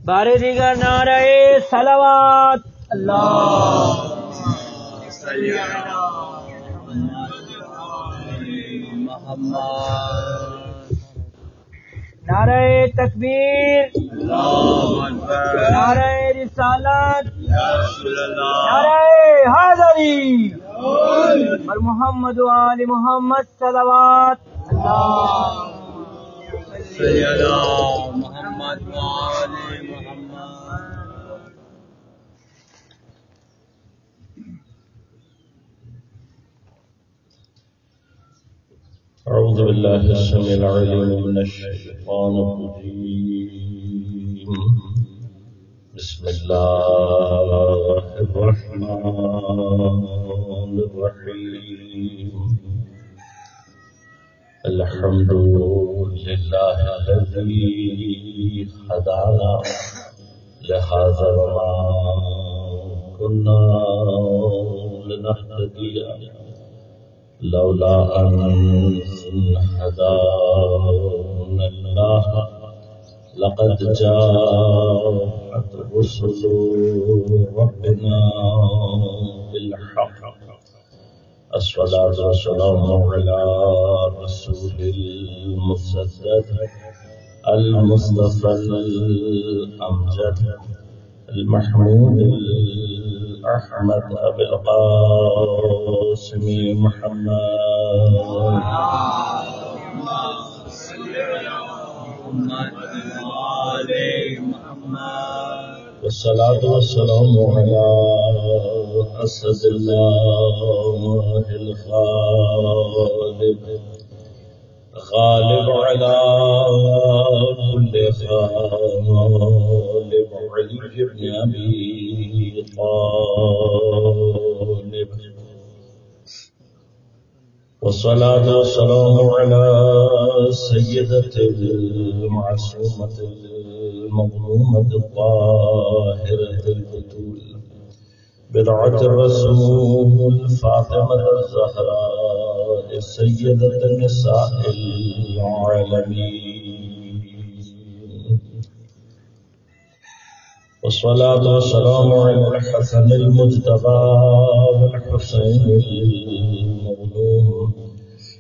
بارے دیگر نعرہ صلوات اللہ نعرہ تکبیر نعرہ رسالت نعرہ حیدری اور محمد و آل محمد صلوات اللہ محمد و آل محمد. أعوذ بالله السميع العليم من الشيطان الرجيم. بسم الله الرحمن الرحيم. الحمد لله الذي هدانا لهذا وما كنا لنهتدي لولا أن هدانا الله لقد جاءت رسل ربنا بالحق. الصلاة والسلام على رسول المسدد المصطفى الأمجد المحمود الأحمد أبي القاسم محمد والصلاة والسلام على أسد الله الغالب غالب على كل غالب علي بن أبي طالب. والصلاة والسلام على سيدة المعصومة المظلومة الطاهرة البتول بضعة الرسول فاطمة الزهراء سيدة النساء العالمين. والصلاة والسلام على الحسن المجتبى والحسين المظلوم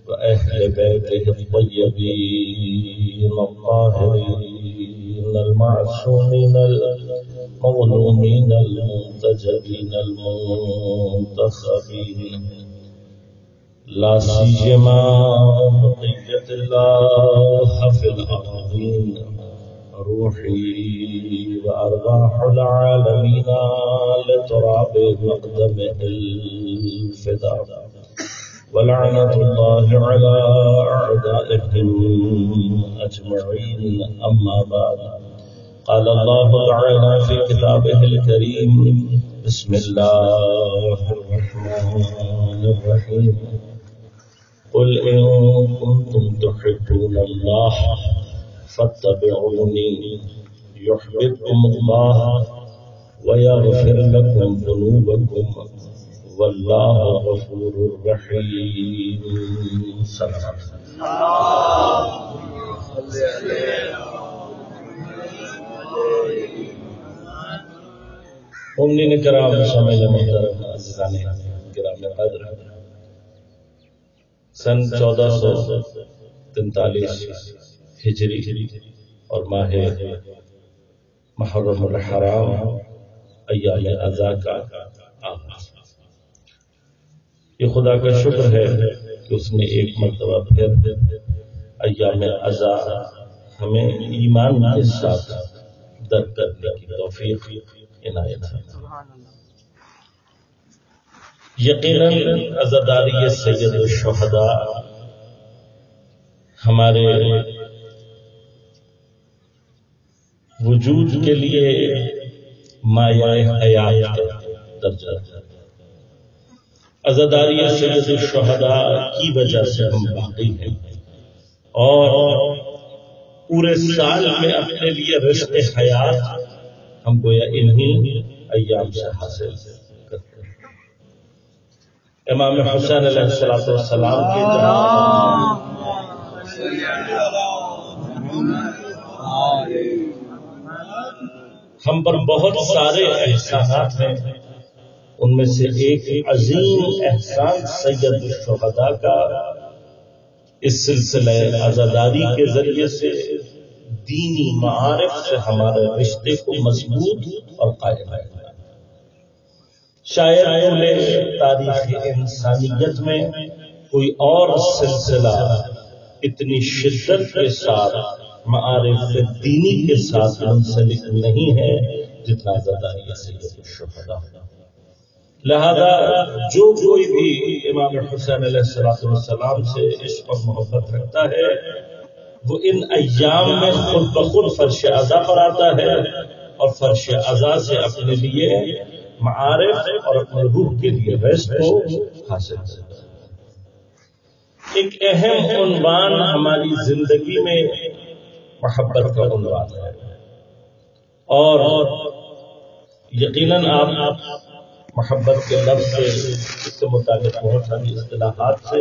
وأهل بيته الطيبين الطاهرين المعصومين المظلومين المنتجبين المنتخبين لا سيما بقية الله في الأرضين روحي وأرواح العالمين لتراب مقدمه الفداء. ولعنة الله على أعدائهم أجمعين. أما بعد، قال الله تعالى في كتابه الكريم: بسم الله الرحمن الرحيم. قل إن كنتم تحبون الله فاتبعوني يحببكم الله ويغفر لكم ذنوبكم والله غفور رحيم. صلوات مومنین کرام شامل محترم عزیزان کرام قدر، سن 1443 ہجری اور ماہ محرم الحرام ایام عزا کا آغاز. یہ خدا کا شکر ہے کہ اس نے ایک مرتبہ پھر ایام عزا ہمیں ایمان کے ساتھ درک کرنے کی توفیق عنایت ہے. یقیناً عزاداری سید الشہداء ہمارے وجود کے لیے مایہ حیات کا درجہ ہے. عزاداری سید الشہداء کی وجہ سے ہم باقی ہیں اور پورے سال میں اپنے لیے رزق حیات ہم گویا انہی ایام سے حاصل کرتے ہیں. امام حسین علیہ السلام کے ہم پر بہت سارے احسانات ہیں، ان میں سے ایک عظیم احسان سید الشہداء کا اس سلسلہ عزاداری کے ذریعے سے دینی معارف سے ہمارے رشتے کو مضبوط اور قائم ہے۔ شاید پورے تاریخ انسانیت میں کوئی اور سلسلہ اتنی شدت کے ساتھ معارف دینی کے ساتھ منسلک نہیں ہے جتنا عزاداری سید الشہداء۔ لہذا جو کوئی بھی امام حسین علیہ السلام سے عشق اور محبت رکھتا ہے وہ ان ایام میں خود بخود فرش عزا پر آتا ہے اور فرش عزا سے اپنے لیے معارف اور اپنے روح کے لیے ریسٹ کو حاصل کرتا ہے۔ ایک اہم عنوان ہماری زندگی میں محبت کا عنوان ہے، اور یقیناً آپ محبت کے لفظ سے متعلق بہت ساری اصطلاحات سے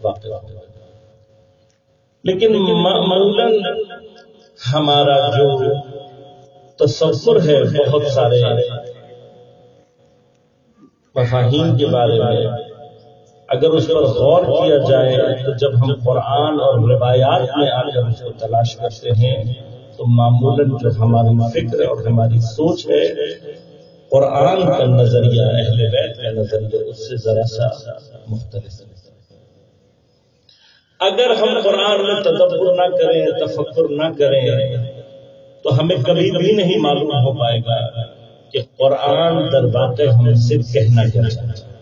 واقف ہیں، لیکن معمولاً ہمارا جو تصور ہے بہت سارے مفاہیم کے بارے میں، اگر اس پر غور کیا جائے تو جب ہم قرآن اور روایات میں آ کر اس کو تلاش کرتے ہیں تو معمولاً جو ہماری فکر اور ہماری سوچ ہے، قرآن کا نظریہ، اہل بیت کا نظریہ اس سے ذرا سا مختلف ہے۔ اگر ہم قرآن میں تدبر نہ کریں، تفکر نہ کریں تو ہمیں کبھی بھی نہیں معلوم ہو پائے گا کہ قرآن در واقع ہم سے کہنا کیا چاہتا ہے۔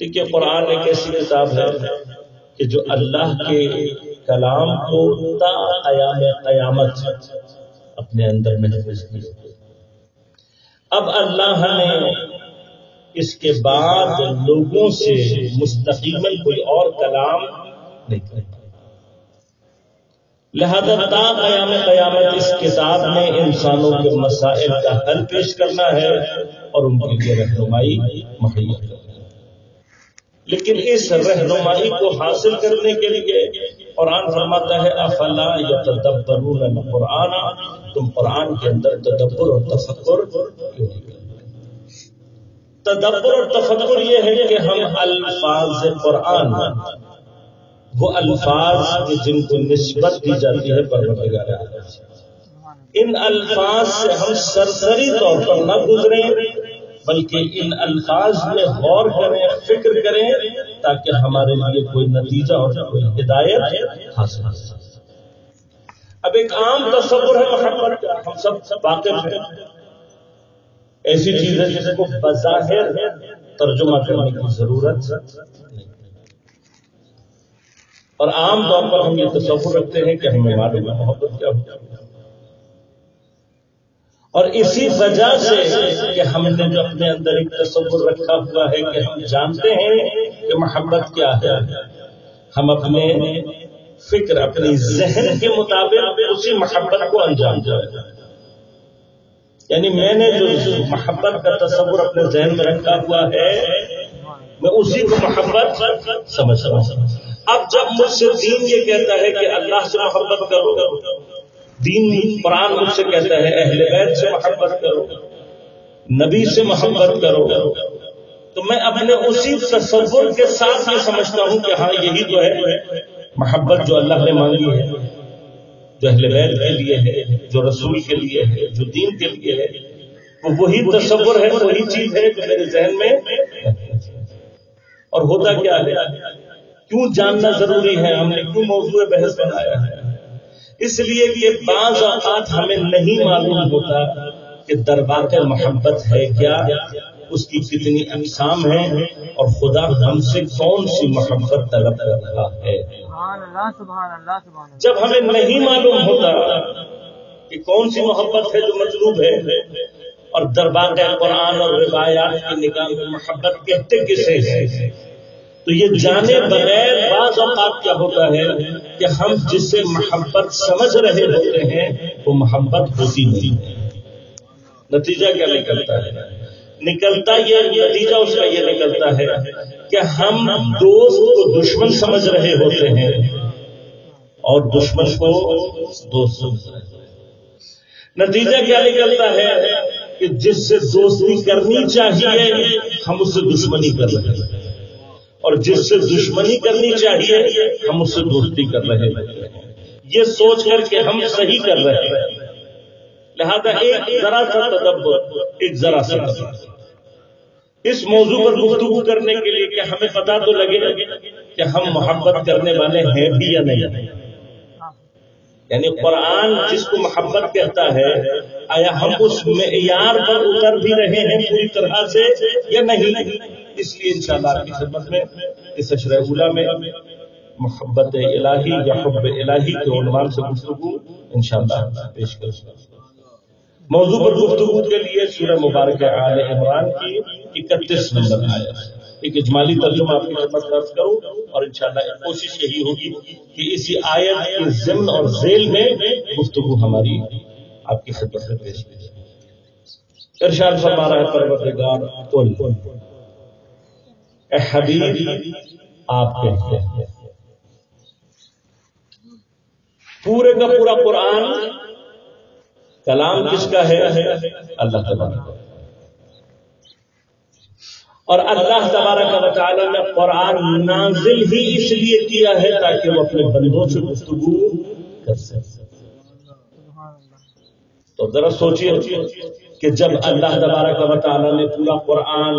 دیکھیے، قرآن ایک ایسی کتاب ہے کہ جو اللہ کے کلام کو تا قیام قیامت اپنے اندر محفوظ کیا۔ اب اللہ نے اس کے بعد لوگوں سے مستقیماً کوئی اور کلام نہیں کرتا، لہذا تا قیام قیامت اس کتاب میں انسانوں کے مسائل کا حل پیش کرنا ہے اور ان کے لیے رہنمائی مہیا کرنا ہے۔ لیکن اس رہنمائی کو حاصل کرنے کے لیے قرآن فرماتا ہے افلا یتدبرون القرآن، تم قرآن کے اندر تدبر اور تفکر کیوں نہیں کرتے؟ تدبر اور تفکر یہ ہے کہ ہم الفاظ قرآن، وہ الفاظ جن کو نسبت دی جاتی ہے پروردگار عالم سے، ان الفاظ سے ہم سرسری طور پر نہ گزریں بلکہ ان الفاظ میں غور کریں، فکر کریں تاکہ ہمارے لیے کوئی نتیجہ اور کوئی ہدایت حاصل ہو۔ اب ایک عام تصور ہے محبت کا، ہم سب واقف ہیں، ایسی چیز ہے جس کو بظاہر ترجمہ کرنے کی ضرورت نہیں، اور عام طور پر ہم یہ تصور رکھتے ہیں کہ ہمیں معلوم ہے محبت کیا ہوتی ہے، اور اسی وجہ سے کہ ہم نے جو اپنے اندر ایک تصور رکھا ہوا ہے کہ ہم جانتے ہیں کہ محبت کیا ہے، ہم اپنے فکر، اپنی ذہن کے مطابق اسی محبت کو انجام دیں۔ یعنی میں نے جو محبت کا تصور اپنے ذہن میں رکھا ہوا ہے میں اسی کو محبت سمجھتا ہوں۔ اب جب مجھ سے دین یہ کہتا ہے کہ اللہ سے محبت کرو، دین قرآن مجھ سے کہتا ہے اہل بیت سے محبت کرو، نبی سے محبت کرو، تو میں اپنے اسی تصور کے ساتھ یہ سمجھتا ہوں کہ ہاں یہی تو ہے محبت جو اللہ نے مانگی ہے، جو اہل بیت کے لیے ہے، جو رسول کے لیے ہے، جو دین کے لیے ہے، وہ وہی تصور ہے، وہی چیز ہے جو میرے ذہن میں۔ اور ہوتا کیا ہے، کیوں جاننا ضروری ہے، ہم نے کیوں موضوع بحث بنایا ہے؟ اس لیے کہ بعض اوقات ہمیں نہیں معلوم ہوتا کہ در واقع محبت ہے کیا، اس کی کتنی اقسام ہیں، اور خدا ہم سے کون سی محبت طلب کر رہا ہے۔ جب ہمیں نہیں معلوم ہوتا کہ کون سی محبت ہے جو مطلوب ہے، اور در واقع قرآن اور روایات کی نگاہ میں محبت کہتے کسے ہیں، تو یہ جانے بغیر بعض اوقات کیا ہوتا ہے کہ ہم جسے محبت سمجھ رہے ہوتے ہیں وہ محبت ہوتی نہیں ہے۔ نتیجہ کیا نکلتا ہے؟ نتیجہ اس کا یہ نکلتا ہے کہ ہم دوست کو دشمن سمجھ رہے ہوتے ہیں اور دشمن کو دوست سمجھ رہے ہیں۔ نتیجہ کیا نکلتا ہے کہ جس سے دوستی کرنی چاہیے ہم اس سے دشمنی کر رہے ہیں، اور جس سے دشمنی کرنی چاہیے ہم اس سے دوستی کر رہے ہیں، یہ سوچ کر کہ ہم صحیح کر رہے ہیں۔ لہذا ایک ذرا سا تدبر، ایک ذرا سا اس موضوع پر گفتگو کرنے کے لیے کہ ہمیں پتا تو لگے کہ ہم محبت کرنے والے ہیں بھی یا نہیں۔ یعنی قرآن جس کو محبت کہتا ہے، آیا ہم اس معیار پر اتر بھی رہے ہیں پوری طرح سے یا نہیں؟ اس لیے انشاءاللہ آپ کی خدمت میں اس عشرہ اولیٰ میں محبت الہی یا حب الہی کے عنوان سے گفتگو انشاءاللہ پیش کروں۔ موضوع پر گفتگو کے لیے سورہ مبارکہ آل عمران کی 31 نمبر آیت، ایک اجمالی ترجمہ آپ کی خدمت میں عرض کروں، اور انشاءاللہ کوشش یہی ہوگی کہ اسی آیت کے ضمن اور ذیل میں گفتگو ہماری آپ کی خدمت میں پیش کی جائے۔ ارشاد فرما رہا ہے پروردگار، قل اے حبیب آپ کہتے ہیں۔ پورے کا پورا قرآن کلام کس کا ہے؟ اللہ تبارک کا۔ اور اللہ تبارک و تعالی نے قرآن نازل ہی اس لیے کیا ہے تاکہ وہ اپنے بندوں سے گفتگو کر سکے۔ تو ذرا سوچیے کہ جب اللہ تبارک و تعالی نے پورا قرآن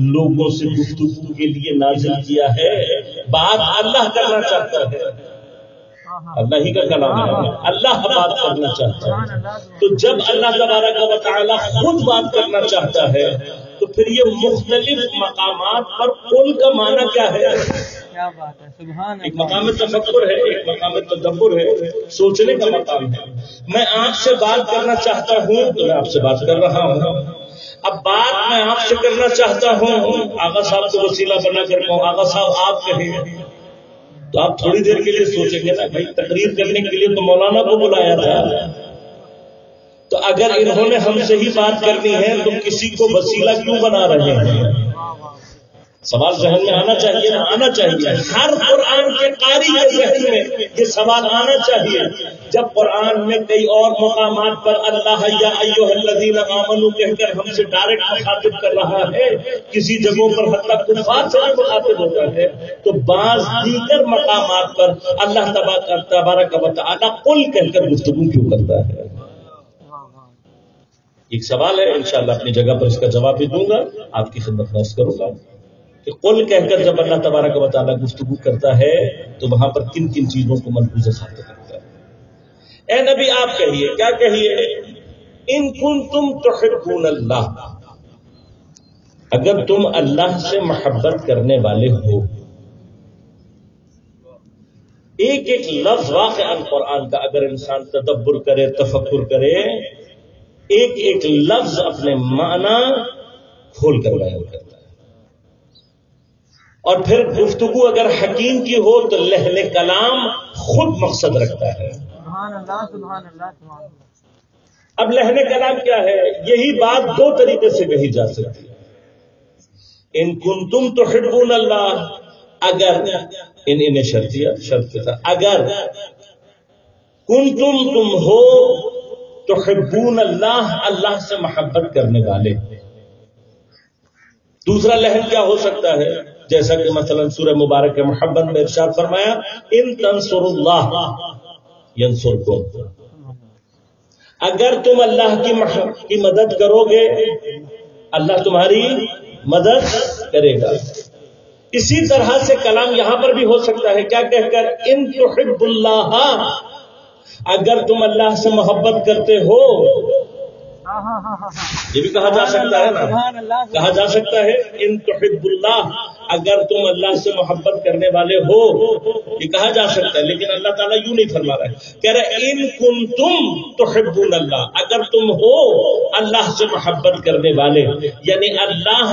لوگوں سے گفتگو کے لیے نازل کیا ہے، بات اللہ کرنا چاہتا ہے، اللہ ہی کا کلام ہے، اللہ بات کرنا چاہتا ہے۔ تو جب اللہ تبارک و تعالی خود بات کرنا چاہتا ہے تو پھر یہ مختلف مقامات پر قل کا معنی کیا ہے؟ کیا بات ہے، سبحان اللہ۔ ایک مقام تفکر ہے، ایک مقام تدبر ہے، سوچنے کا مقام ہے۔ میں آپ سے بات کرنا چاہتا ہوں تو میں آپ سے بات کر رہا ہوں۔ اب بات میں آپ سے کرنا چاہتا ہوں، آغا صاحب کو وسیلہ بنا کر کہوں آغا صاحب آپ کہیں، تو آپ تھوڑی دیر کے لیے سوچیں گے نا، بھائی تقریر کرنے کے لیے تو مولانا کو بلایا تھا، تو اگر انہوں نے ہم سے ہی بات کرنی ہے تو کسی کو وسیلہ کیوں بنا رہے ہیں؟ سوال ذہن میں آنا چاہیے نا، آنا چاہیے۔ ہر قرآن کے قاری کے ذہن میں یہ سوال آنا چاہیے۔ جب قرآن میں کئی اور مقامات پر اللہ یا ایھا الذین آمنوا کہہ کر ہم سے ڈائریکٹ مخاطب کر رہا ہے، کسی جگہوں پر حتی کفار سے بھی مخاطب ہوتا ہے، تو بعض دیگر مقامات پر اللہ تبارک و تعالی قل کہہ کر گفتگو کیوں کرتا ہے؟ ایک سوال ہے، انشاءاللہ اپنی جگہ پر اس کا جواب بھی دوں گا، آپ کی خدمت میں عرض کروں گا کہ قل کہہ کر جب اللہ تبارک و تعالی گفتگو کرتا ہے تو وہاں پر کن کن چیزوں کو ملحوظ خاطر رکھتا ہے۔ اے نبی آپ کہیے، کیا کہیے؟ ان کنتم تحبون اللہ، اگر تم اللہ سے محبت کرنے والے ہو۔ ایک ایک لفظ واقعا قرآن کا اگر انسان تدبر کرے، تفکر کرے، ایک ایک لفظ اپنے معنی کھول کر بیان کرتا ہے، اور پھر گفتگو اگر حکیم کی ہو تو لحن کلام خود مقصد رکھتا ہے۔ سبحان اللہ، سبحان اللہ، سبحان اللہ۔ اب لحن کلام کیا ہے؟ یہی بات دو طریقے سے کہی جا سکتی ہے۔ ان کنتم تحبون اللہ، اگر ان شرط کے ساتھ، اگر کنتم تم ہو تحبون اللہ، اللہ سے محبت کرنے والے۔ دوسرا لحن کیا ہو سکتا ہے؟ جیسا کہ مثلا سورہ مبارک محبت میں ارشاد فرمایا ان تنصروا اللہ ینصرکم، اگر تم اللہ کی مدد کرو گے اللہ تمہاری مدد کرے گا۔ اسی طرح سے کلام یہاں پر بھی ہو سکتا ہے، کیا کہہ کر ان تحب اللہ، اگر تم اللہ سے محبت کرتے ہو، یہ بھی کہا جا سکتا ہے نا، کہا جا سکتا ہے ان تحب اللہ، اگر تم اللہ سے محبت کرنے والے ہو، یہ کہا جا سکتا ہے، لیکن اللہ تعالیٰ یوں نہیں فرما رہا ہے، کہہ رہے ان کنتم تحبون اللہ، اگر تم ہو اللہ سے محبت کرنے والے، یعنی اللہ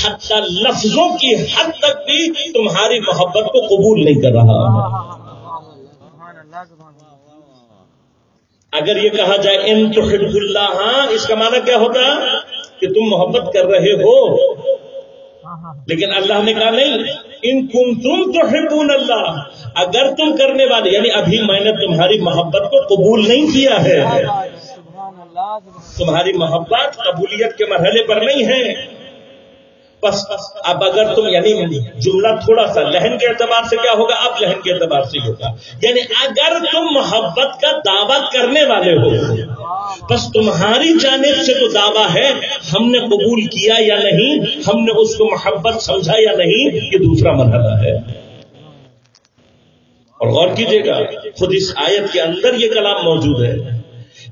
حتی لفظوں کی حد تک بھی تمہاری محبت کو قبول نہیں کر رہا۔ اگر یہ کہا جائے ان تحب اللہ، اس کا معنی کیا ہوگا کہ تم محبت کر رہے ہو، لیکن اللہ نے کہا نہیں ان کنتم تحبون اللہ، اگر تم کرنے والے، یعنی ابھی میں نے تمہاری محبت کو قبول نہیں کیا ہے، تمہاری محبت قبولیت کے مرحلے پر نہیں ہے. بس اب اگر تم یعنی جملہ تھوڑا سا لہن کے اعتبار سے کیا ہوگا، اب لہن کے اعتبار سے ہوگا، یعنی اگر تم محبت کا دعویٰ کرنے والے ہو بس تمہاری جانب سے تو دعویٰ ہے، ہم نے قبول کیا یا نہیں، ہم نے اس کو محبت سمجھا یا نہیں، یہ دوسرا مرحلہ ہے. اور غور کیجئے گا خود اس آیت کے اندر یہ کلام موجود ہے،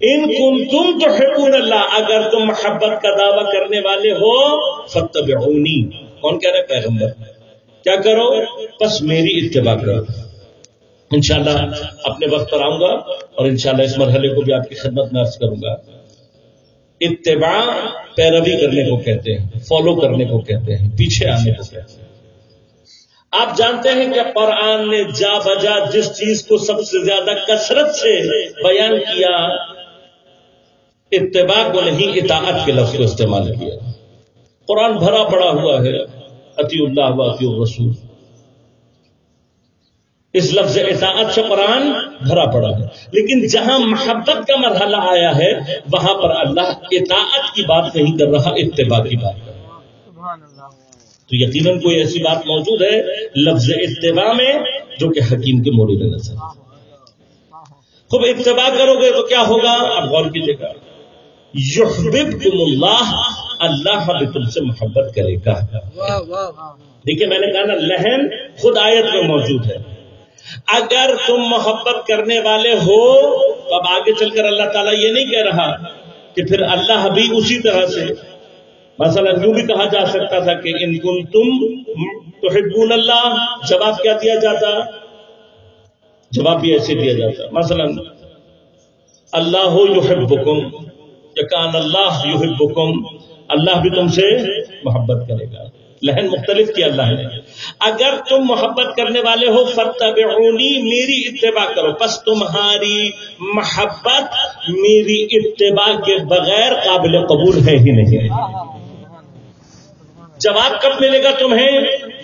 ان کنتم تحبون اللہ، اگر تم محبت کا دعویٰ کرنے والے ہو فاتبعونی. کون کہہ رہے؟ پیغمبر. کیا کرو؟ بس میری اتباع کرو. انشاءاللہ اپنے وقت پر آؤں گا اور انشاءاللہ اس مرحلے کو بھی آپ کی خدمت میں عرض کروں گا. اتباع پیروی کرنے کو کہتے ہیں، فالو کرنے کو کہتے ہیں، پیچھے آنے کو کہتے ہیں. آپ جانتے ہیں کہ قرآن نے جا بجا جس چیز کو سب سے زیادہ کثرت سے بیان کیا، اتباع کو نہیں اطاعت کے لفظ کو استعمال کیا. قرآن بھرا پڑا ہوا ہے اطیعوا اللہ و اطیعوا الرسول، اس لفظ اطاعت سے قرآن بھرا پڑا ہے. لیکن جہاں محبت کا مرحلہ آیا ہے وہاں پر اللہ اطاعت کی بات نہیں کر رہا، اتباع کی بات کر رہا. سبحان اللہ. تو یقیناً کوئی ایسی بات موجود ہے لفظ اتباع میں جو کہ حکیم کے مورد نظر. خوب اتباع کرو گے تو کیا ہوگا؟ اب غور کیجیے گا. یحببکم اللہ، اللہ بھی تم سے محبت کرے گا. دیکھیے میں نے کہا نا لہن خود آیت میں موجود ہے. اگر تم محبت کرنے والے ہو تو اب آگے چل کر اللہ تعالیٰ یہ نہیں کہہ رہا کہ پھر اللہ بھی اسی طرح سے، مثلا یوں بھی کہا جا سکتا تھا کہ ان کنتم تحبون اللہ، جواب کیا دیا جاتا؟ جواب بھی ایسے دیا جاتا مثلا اللہ یحبکم یا کان اللہ یحبکم، اللہ بھی تم سے محبت کرے گا. لہن مختلف کیا اللہ نے. اگر تم محبت کرنے والے ہو فاتبعونی، میری اتباع کرو. پس تمہاری محبت میری اتباع کے بغیر قابل قبول ہے ہی نہیں. جواب کب ملے گا تمہیں؟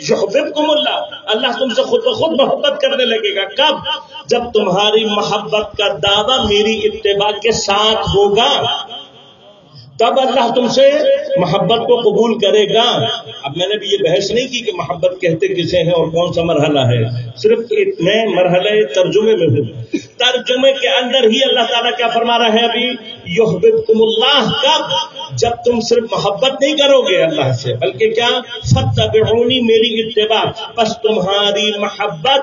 یحببکم اللہ، اللہ تم سے خود بخود محبت کرنے لگے گا. کب؟ جب تمہاری محبت کا دعویٰ میری اتباع کے ساتھ ہوگا تب اللہ تم سے محبت کو قبول کرے گا. اب میں نے بھی یہ بحث نہیں کی کہ محبت کہتے کسے ہیں اور کون سا مرحلہ ہے، صرف میں مرحلہ ترجمے میں ہوں. ترجمے کے اندر ہی اللہ تعالیٰ کیا فرما رہا ہے ابھی؟ یحببکم اللہ. کب؟ جب تم صرف محبت نہیں کرو گے اللہ سے بلکہ کیا؟ فاتبعونی، میری اتباع. پس تمہاری محبت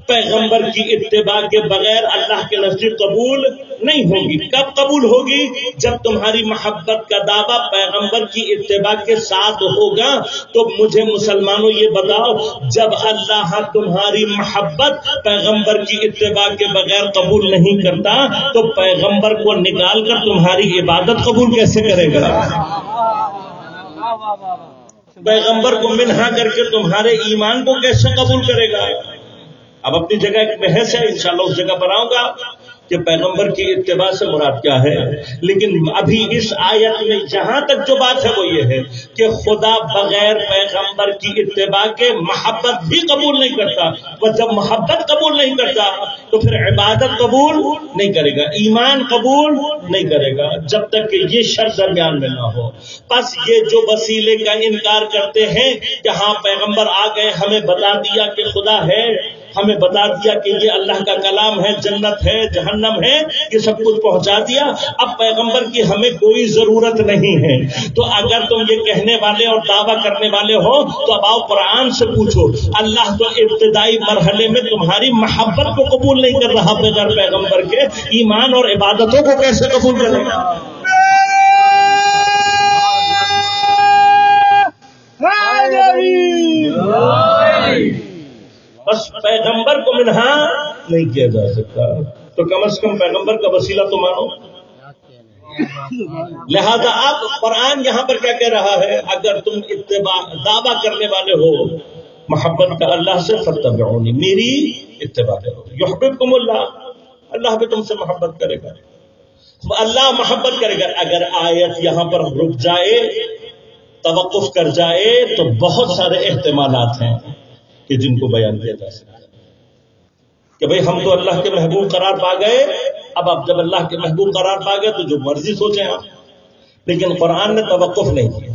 پیغمبر کی اتباع کے بغیر اللہ کے نزدیک قبول نہیں ہوگی. کب قبول ہوگی؟ جب تمہاری محبت کا دعویٰ پیغمبر کی اتباع کے ساتھ ہوگا. تو مجھے مسلمانوں یہ بتاؤ، جب اللہ تمہاری محبت پیغمبر کی اتباع کے بغیر قبول نہیں کرتا تو پیغمبر کو نکال کر تمہاری عبادت قبول کیسے کرے گا؟ پیغمبر کو منہا کر کے تمہارے ایمان کو کیسے قبول کرے گا؟ اب اپنی جگہ ایک بحث ہے، انشاءاللہ اس جگہ پر آؤں گا کہ پیغمبر کی اتباع سے مراد کیا ہے. لیکن ابھی اس آیت میں جہاں تک جو بات ہے وہ یہ ہے کہ خدا بغیر پیغمبر کی اتباع کے محبت بھی قبول نہیں کرتا. اور جب محبت قبول نہیں کرتا تو پھر عبادت قبول نہیں کرے گا، ایمان قبول نہیں کرے گا جب تک کہ یہ شرط درمیان میں نہ ہو. بس یہ جو وسیلے کا انکار کرتے ہیں کہ ہاں پیغمبر آ گئے، ہمیں بتا دیا کہ خدا ہے، ہمیں بتا دیا کہ یہ اللہ کا کلام ہے، جنت ہے، جہنم ہے، یہ سب کچھ پہنچا دیا، اب پیغمبر کی ہمیں کوئی ضرورت نہیں ہے. تو اگر تم یہ کہنے والے اور دعویٰ کرنے والے ہو تو اب آؤ قرآن سے پوچھو. اللہ تو ابتدائی مرحلے میں تمہاری محبت کو قبول نہیں کر رہا بغیر پیغمبر کے، ایمان اور عبادتوں کو کیسے قبول کرے گا؟ بس پیغمبر کو منہا نہیں کیا جا سکتا تو کم از کم پیغمبر کا وسیلہ تو مانو. لہذا اب قرآن یہاں پر کیا کہہ رہا ہے؟ اگر تم اتباع دعویٰ کرنے والے ہو محبت کا اللہ سے فاتبعونی، میری اتباع کرو. یحببکم اللہ، اللہ بھی تم سے محبت کرے گا. اللہ محبت کرے گا. اگر آیت یہاں پر رک جائے، توقف کر جائے تو بہت سارے احتمالات ہیں کہ جن کو بیان کیا جا سکتا ہے کہ بھئی ہم تو اللہ کے محبوب قرار پا گئے اب آپ جب اللہ کے محبوب قرار پا گئے تو جو مرضی سوچیں آپ، لیکن قرآن نے توقف نہیں کیا،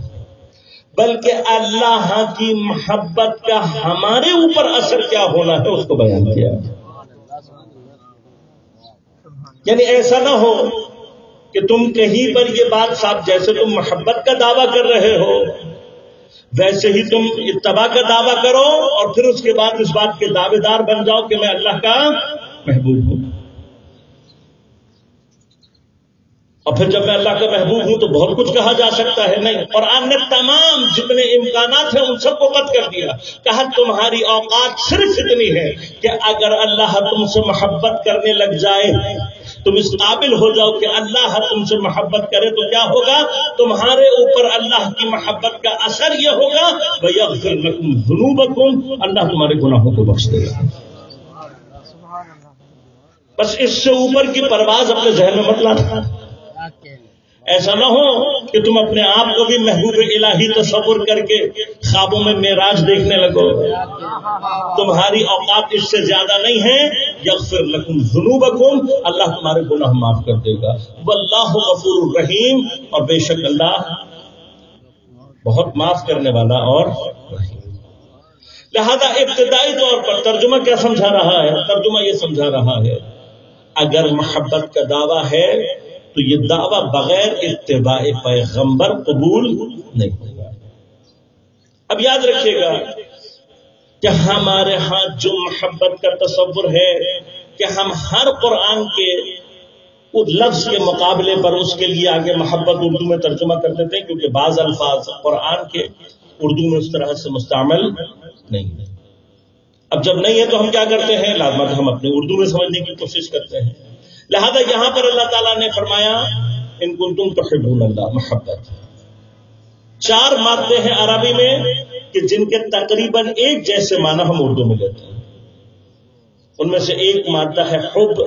بلکہ اللہ کی محبت کا ہمارے اوپر اثر کیا ہونا ہے اس کو بیان کیا۔ یعنی ایسا نہ ہو کہ تم کہیں پر یہ بات صاحب جیسے تم محبت کا دعویٰ کر رہے ہو ویسے ہی تم اتباع کا دعویٰ کرو اور پھر اس کے بعد اس بات کے دعوے دار بن جاؤ کہ میں اللہ کا محبوب ہوں، اور پھر جب میں اللہ کا محبوب ہوں تو بہت کچھ کہا جا سکتا ہے۔ نہیں، قرآن نے تمام جتنے امکانات ہیں ان سب کو قطع کر دیا، کہا تمہاری اوقات صرف اتنی ہے کہ اگر اللہ تم سے محبت کرنے لگ جائے، تم اس قابل ہو جاؤ کہ اللہ تم سے محبت کرے تو کیا ہوگا؟ تمہارے اوپر اللہ کی محبت کا اثر یہ ہوگا وَيَغْفِرْ لَكُمْ ذُنُوبَكُمْ، اللہ تمہارے گناہوں کو بخش دے گا۔ بس اس سے اوپر کی پرواز اپنے ذہن میں مت لانا۔ ایسا نہ ہو کہ تم اپنے آپ کو بھی محبوب الہی تصور کر کے خوابوں میں معراج دیکھنے لگو۔ تمہاری اوقات اس سے زیادہ نہیں ہے۔ یغفر لکم ذنوبکم، اللہ تمہارے گناہ معاف کر دے گا۔ واللہ غفور الرحیم، اور بے شک اللہ بہت معاف کرنے والا اور رحیم۔ لہذا ابتدائی طور پر ترجمہ کیا سمجھا رہا ہے؟ ترجمہ یہ سمجھا رہا ہے اگر محبت کا دعویٰ ہے تو یہ دعویٰ بغیر اتباع پیغمبر قبول نہیں ہوگا۔ اب یاد رکھیے گا کہ ہمارے ہاں جو محبت کا تصور ہے کہ ہم ہر قرآن کے اس لفظ کے مقابلے پر اس کے لیے آگے محبت اردو میں ترجمہ کر دیتے ہیں، کیونکہ بعض الفاظ قرآن کے اردو میں اس طرح سے مستعمل نہیں ہے۔ اب جب نہیں ہے تو ہم کیا کرتے ہیں؟ لازماً ہم اپنے اردو میں سمجھنے کی کوشش کرتے ہیں۔ لہذا یہاں پر اللہ تعالیٰ نے فرمایا ان کنتم تحبون اللہ، محبت 4 مادے ہیں عربی میں کہ جن کے تقریباً ایک جیسے معنی ہم اردو میں لیتے ہیں۔ ان میں سے ایک مادہ ہے حب،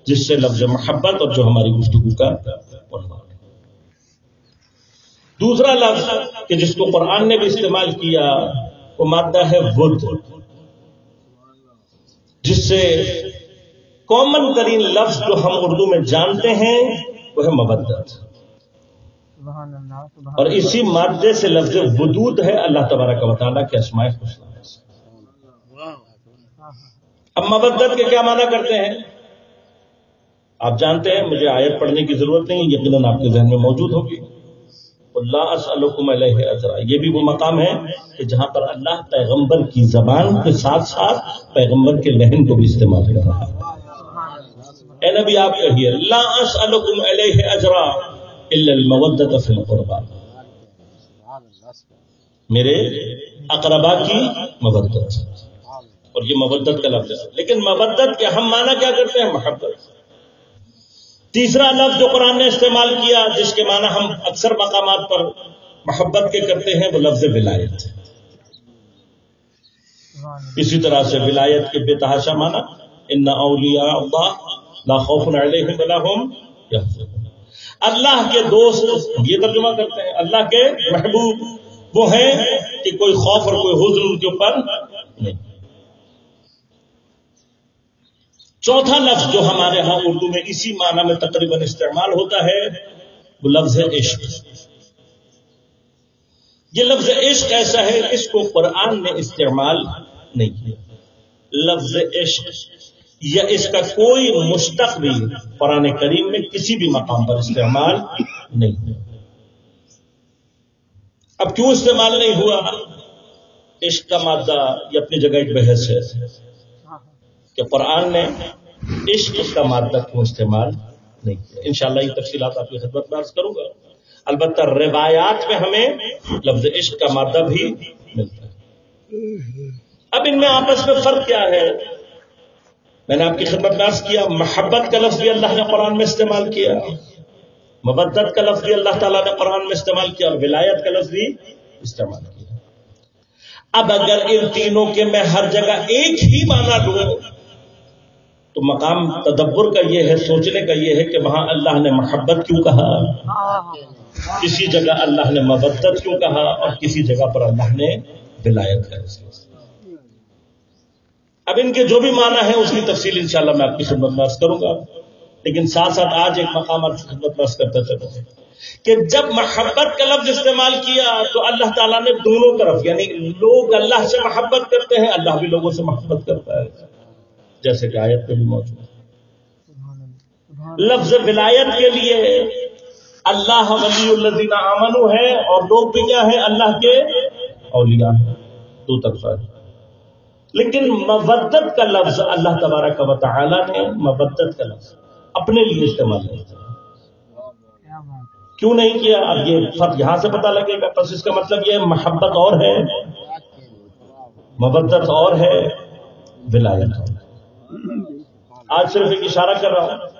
جس سے لفظ محبت اور جو ہماری گفتگو کا عنوان ہے۔ دوسرا لفظ کہ جس کو قرآن نے بھی استعمال کیا وہ مادہ ہے ود، جس سے کامن ترین لفظ جو ہم اردو میں جانتے ہیں وہ ہے مودت، اور اسی مادے سے لفظ ودود ہے اللہ تبارک و تعالیٰ کے اسماء الحسنی سے۔ اب مودت کے کیا معنی کرتے ہیں آپ جانتے ہیں، مجھے آیت پڑھنے کی ضرورت نہیں، یقیناً آپ کے ذہن میں موجود ہوگی۔ اللہ اسألکم علیہ اجرا، یہ بھی وہ مقام ہے کہ جہاں پر اللہ پیغمبر کی زبان کے ساتھ ساتھ پیغمبر کے لہن کو بھی استعمال کر رہا ہے۔ اے نبی آپ کہیے لا اسألکم علیہ اجرا الا المودۃ فی القربى، میرے اقربا کی مودت، اور یہ مودت کا لفظ ہے، لیکن مودت کے ہم معنی کیا کرتے ہیں؟ محبت۔ تیسرا لفظ جو قرآن نے استعمال کیا جس کے معنی ہم اکثر مقامات پر محبت کے کرتے ہیں وہ لفظ ولایت۔ اسی طرح سے ولایت کے بے تحاشا معنی ان اولیاء اللہ لا خوف علیہم ولا هم یحزنون، اللہ کے دوست یہ ترجمہ کرتے ہیں، اللہ کے محبوب وہ ہیں کہ کوئی خوف اور کوئی حزن ان کے اوپر نہیں۔ چوتھا لفظ جو ہمارے ہاں اردو میں اسی معنی میں تقریباً استعمال ہوتا ہے وہ لفظ عشق۔ یہ لفظ عشق ایسا ہے اس کو قرآن نے استعمال نہیں کیا۔ لفظ عشق یا اس کا کوئی مشتق بھی قرآن کریم میں کسی بھی مقام پر استعمال نہیں ہوا۔ اب کیوں استعمال نہیں ہوا؟ عشق کا مادہ یہ اپنی جگہ ایک بحث ہے کہ قرآن نے عشق کا مادہ کیوں استعمال نہیں کیا۔ انشاءاللہ یہ تفصیلات آپ کی خدمت میں عرض کروں گا۔ البتہ روایات میں ہمیں لفظ عشق کا مادہ بھی ملتا ہے۔ اب ان میں آپس میں فرق کیا ہے؟ میں نے آپ کی خدمت میں عرض کیا محبت کا لفظ بھی اللہ نے قرآن میں استعمال کیا، مودت کا لفظ بھی اللہ تعالیٰ نے قرآن میں استعمال کیا، اور ولایت کا لفظ بھی استعمال کیا۔ اب اگر ان تینوں کے میں ہر جگہ ایک ہی معنی لوں تو مقام تدبر کا یہ ہے، سوچنے کا یہ ہے کہ وہاں اللہ نے محبت کیوں کہا، کسی جگہ اللہ نے مودت کیوں کہا، اور کسی جگہ پر اللہ نے ولایت کا۔ اب ان کے جو بھی معنی ہے اس کی تفصیل انشاءاللہ میں آپ کی خدمت میں عرض کروں گا۔ لیکن ساتھ ساتھ آج ایک مقام آپ کی خدمت میں کرتا چلوں کہ جب محبت کا لفظ استعمال کیا تو اللہ تعالیٰ نے دونوں طرف، یعنی لوگ اللہ سے محبت کرتے ہیں، اللہ بھی لوگوں سے محبت کرتا ہے، جیسے کہ آیت میں بھی موجود ہے۔ لفظ ولایت کے لیے اللہ ولی الذین آمنوا ہے، اور لوگ بھی کیا ہے؟ اللہ کے اولیاء ہیں، دو طرفہ ہے۔ لیکن مودت کا لفظ اللہ تبارک و تعالی نے مودت کا لفظ اپنے لیے استعمال نہیں کیا۔ کیوں نہیں کیا؟ اب یہ فرق یہاں سے پتہ لگے گا۔ پس اس کا مطلب یہ محبت اور ہے، مودت اور ہے، ولایت اور ہے۔ آج صرف ایک اشارہ کر رہا ہوں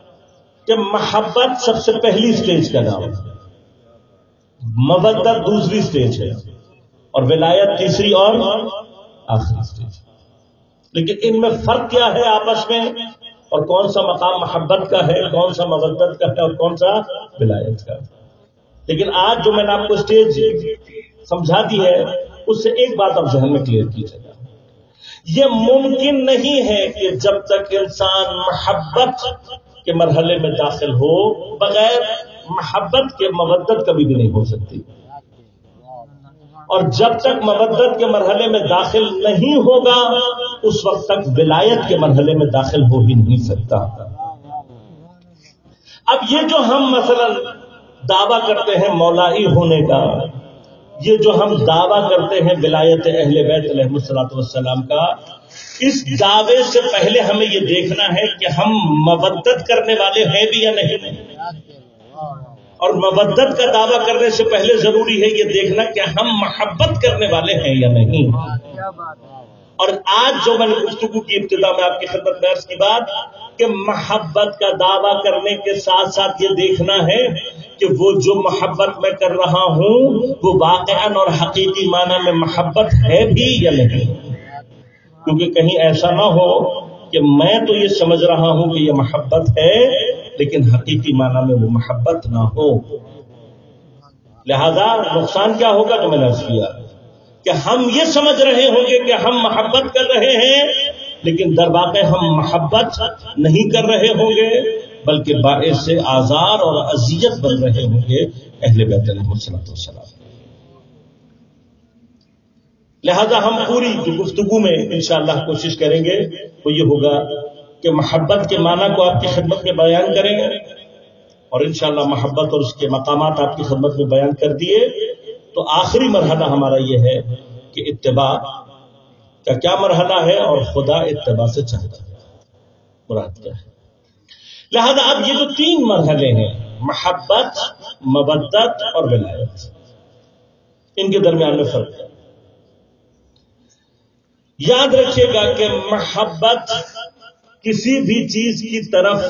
کہ محبت سب سے پہلی سٹیج کا نام ہے، مودت دوسری سٹیج ہے، اور ولایت تیسری اور آخری سٹیج۔ لیکن ان میں فرق کیا ہے آپس میں، اور کون سا مقام محبت کا ہے، کون سا مودت کا ہے، اور کون سا ولایت کا ہے۔ لیکن آج جو میں نے آپ کو سٹیج سمجھا دی ہے، اس سے ایک بات آپ ذہن میں کلیئر کیجیے گا، یہ ممکن نہیں ہے کہ جب تک انسان محبت کے مرحلے میں داخل ہو، بغیر محبت کے مودت کبھی بھی نہیں ہو سکتی، اور جب تک مودت کے مرحلے میں داخل نہیں ہوگا اس وقت تک ولایت کے مرحلے میں داخل ہو ہی نہیں سکتا۔ اب یہ جو ہم مثلا دعویٰ کرتے ہیں مولائی ہونے کا، یہ جو ہم دعویٰ کرتے ہیں ولایت اہل بیت علیہ الصلوۃ والسلام کا، اس دعوے سے پہلے ہمیں یہ دیکھنا ہے کہ ہم مودت کرنے والے ہیں بھی یا نہیں، اور مودت کا دعویٰ کرنے سے پہلے ضروری ہے یہ دیکھنا کہ ہم محبت کرنے والے ہیں یا نہیں۔ اور آج جو میں نے گفتگو کی ابتدا میں آپ کی خدمت میں عرض کی بات کہ محبت کا دعویٰ کرنے کے ساتھ ساتھ یہ دیکھنا ہے کہ وہ جو محبت میں کر رہا ہوں وہ واقعاً اور حقیقی معنی میں محبت ہے بھی یا نہیں، کیونکہ کہیں ایسا نہ ہو کہ میں تو یہ سمجھ رہا ہوں کہ یہ محبت ہے لیکن حقیقی معنی میں وہ محبت نہ ہو۔ لہذا نقصان کیا ہوگا تو میں نے عرض کیا کہ ہم یہ سمجھ رہے ہوں گے کہ ہم محبت کر رہے ہیں لیکن در واقع ہم محبت نہیں کر رہے ہوں گے، بلکہ باعث آزار اور اذیت بن رہے ہوں گے اہل بیت علیہ السلام۔ لہذا ہم پوری گفتگو میں انشاءاللہ کوشش کریں گے وہ یہ ہوگا کہ محبت کے معنی کو آپ کی خدمت میں بیان کریں گے، اور انشاءاللہ محبت اور اس کے مقامات آپ کی خدمت میں بیان کر دیے تو آخری مرحلہ ہمارا یہ ہے کہ اتباع کا کیا مرحلہ ہے اور خدا اتباع سے چاہتا ہے، مراد کیا ہے۔ لہذا اب یہ جو تین مرحلے ہیں، محبت، مودت اور ولایت، ان کے درمیان میں فرق ہے۔ یاد رکھیے گا کہ محبت کسی بھی چیز کی طرف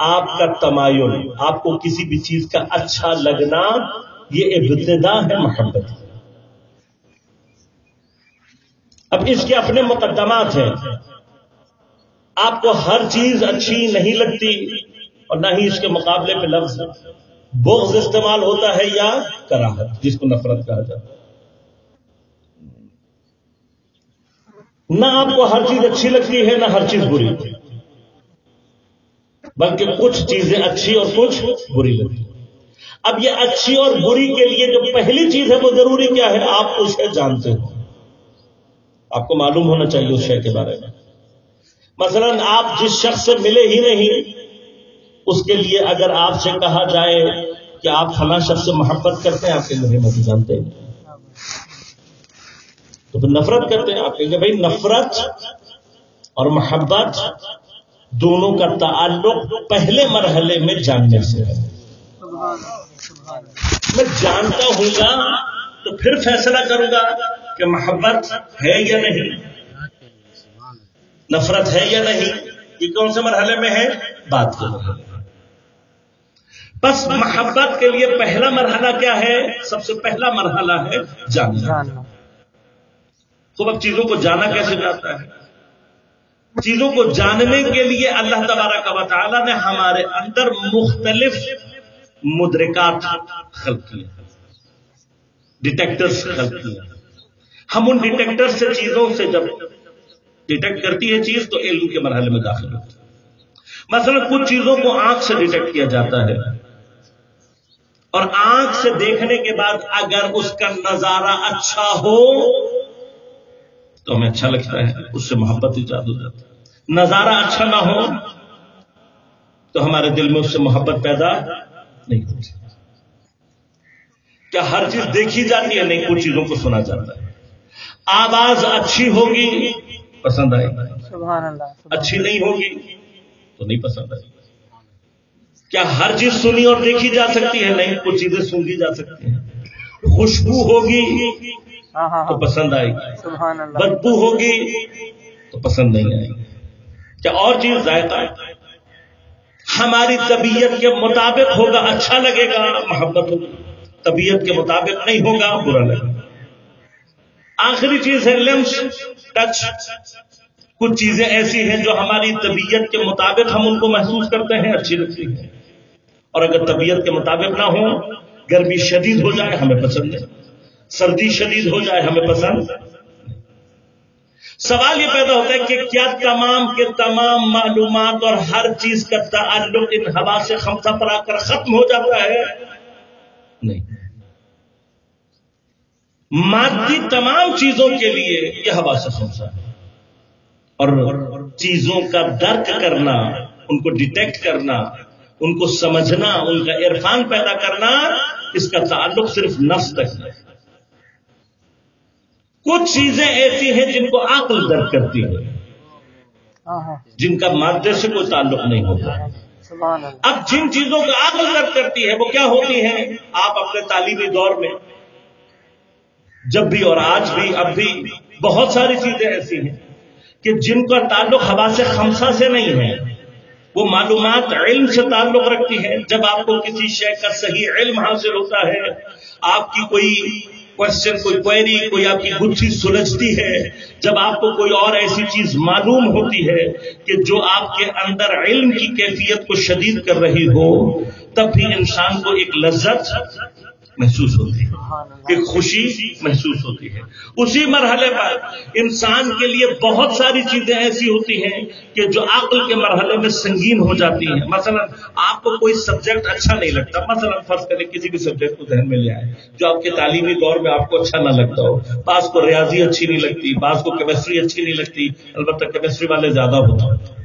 آپ کا تمایل، آپ کو کسی بھی چیز کا اچھا لگنا، یہ ابتدا ہے محبت۔ اب اس کے اپنے مقدمات ہیں، آپ کو ہر چیز اچھی نہیں لگتی، اور نہ ہی اس کے مقابلے پہ لفظ بغض استعمال ہوتا ہے یا کراہت جس کو نفرت کہا جاتا ہے۔ نہ آپ کو ہر چیز اچھی لگتی ہے نہ ہر چیز بری، بلکہ کچھ چیزیں اچھی اور کچھ بری لگتی۔ اب یہ اچھی اور بری کے لیے جو پہلی چیز ہے وہ ضروری کیا ہے؟ آپ اسے جانتے ہو، آپ کو معلوم ہونا چاہیے اس شے کے بارے میں۔ مثلا آپ جس شخص سے ملے ہی نہیں، اس کے لیے اگر آپ سے کہا جائے کہ آپ فلاں شخص سے محبت کرتے ہیں، آپ کے لیے میں جانتے ہیں تو پھر نفرت کرتے ہیں۔ آپ کہیں گے بھائی نفرت اور محبت دونوں کا تعلق پہلے مرحلے میں جاننے سے ہے۔ میں جانتا ہوں گا تو پھر فیصلہ کروں گا کہ محبت ہے یا نہیں، نفرت ہے یا نہیں۔ یہ کون سے مرحلے میں ہے؟ بات کے مرحلے میں۔ بس محبت کے لیے پہلا مرحلہ کیا ہے؟ سب سے پہلا مرحلہ ہے جاننا۔ تو اب چیزوں کو جانا کیسے جاتا ہے؟ چیزوں کو جاننے کے لیے اللہ تبارک و تعالی نے ہمارے اندر مختلف مدرکات خلق کیے، ڈیٹیکٹرز خلق کیے۔ ہم ان ڈیٹیکٹر سے چیزوں سے جب ڈیٹیکٹ کرتی ہے چیز تو علم کے مرحلے میں داخل ہوتی ہے۔ مثلا کچھ چیزوں کو آنکھ سے ڈیٹیکٹ کیا جاتا ہے، اور آنکھ سے دیکھنے کے بعد اگر اس کا نظارہ اچھا ہو تو ہمیں اچھا لگتا ہے، اس سے محبت ایجاد ہو جاتا ہے۔ نظارہ اچھا نہ ہو تو ہمارے دل میں اس سے محبت پیدا نہیں ہوتی۔ کیا ہر چیز دیکھی جاتی ہے؟ نہیں، کچھ چیزوں کو سنا جاتا ہے۔ آواز اچھی ہوگی پسند آئے گی، سبحان اللہ، اچھی نہیں ہوگی تو نہیں پسند آئے گی۔ کیا ہر چیز سنی اور دیکھی جا سکتی ہے؟ نہیں، کچھ چیزیں سنی جا سکتی ہیں۔ خوشبو ہوگی تو پسند آئے گی، سبحان اللہ، بدبو ہوگی تو پسند نہیں آئے گی۔ کیا اور چیز ذائقہ ہماری طبیعت کے مطابق ہوگا اچھا لگے گا، محبت ہوگی، طبیعت کے مطابق نہیں ہوگا برا لگے گا۔ آخری چیز ہے لمس، ٹچ۔ کچھ چیزیں ایسی ہیں جو ہماری طبیعت کے مطابق ہم ان کو محسوس کرتے ہیں، اچھی لگتی ہیں، اور اگر طبیعت کے مطابق نہ ہو، گرمی شدید ہو جائے ہمیں پسند ہے، سردی شدید ہو جائے ہمیں پسند۔ سوال یہ پیدا ہوتا ہے کہ کیا تمام کے تمام معلومات اور ہر چیز کا تعلق ان حواس خمسہ پر آ کر ختم ہو جاتا ہے؟ نہیں، مادی تمام چیزوں کے لیے یہ حواس خمسہ ہے، اور چیزوں کا درک کرنا، ان کو ڈیٹیکٹ کرنا، ان کو سمجھنا، ان کا عرفان پیدا کرنا، اس کا تعلق صرف نفس تک ہے۔ کچھ چیزیں ایسی ہیں جن کو عقل درک کرتی ہے، جن کا مادے سے کوئی تعلق نہیں ہوتا۔ سبحان اللہ، اب جن چیزوں کا عقل درک کرتی ہے وہ کیا ہوتی ہیں؟ آپ اپنے تعلیمی دور میں جب بھی اور آج بھی اب بھی بہت ساری چیزیں ایسی ہیں کہ جن کا تعلق حواس خمسہ سے نہیں ہے، وہ معلومات علم سے تعلق رکھتی ہے۔ جب آپ کو کسی شے کا صحیح علم حاصل ہوتا ہے، آپ کی کوئی کوشچن، کوئی کوئری، کوئی آپ کی گتھی سلجھتی ہے، جب آپ کو کوئی اور ایسی چیز معلوم ہوتی ہے کہ جو آپ کے اندر علم کی کیفیت کو شدید کر رہی ہو، تب بھی انسان کو ایک لذت محسوس ہوتی ہے، ایک خوشی محسوس ہوتی ہے۔ اسی مرحلے پر انسان کے لیے بہت ساری چیزیں ایسی ہوتی ہیں کہ جو عقل کے مرحلے میں سنگین ہو جاتی ہیں۔ مثلا آپ کو کوئی سبجیکٹ اچھا نہیں لگتا، مثلا فرض کریں کسی بھی سبجیکٹ کو ذہن میں لے آئے جو آپ کے تعلیمی دور میں آپ کو اچھا نہ لگتا ہو۔ بعض کو ریاضی اچھی نہیں لگتی، بعض کو کیمسٹری اچھی نہیں لگتی، البتہ کیمسٹری والے زیادہ ہوتے ہیں۔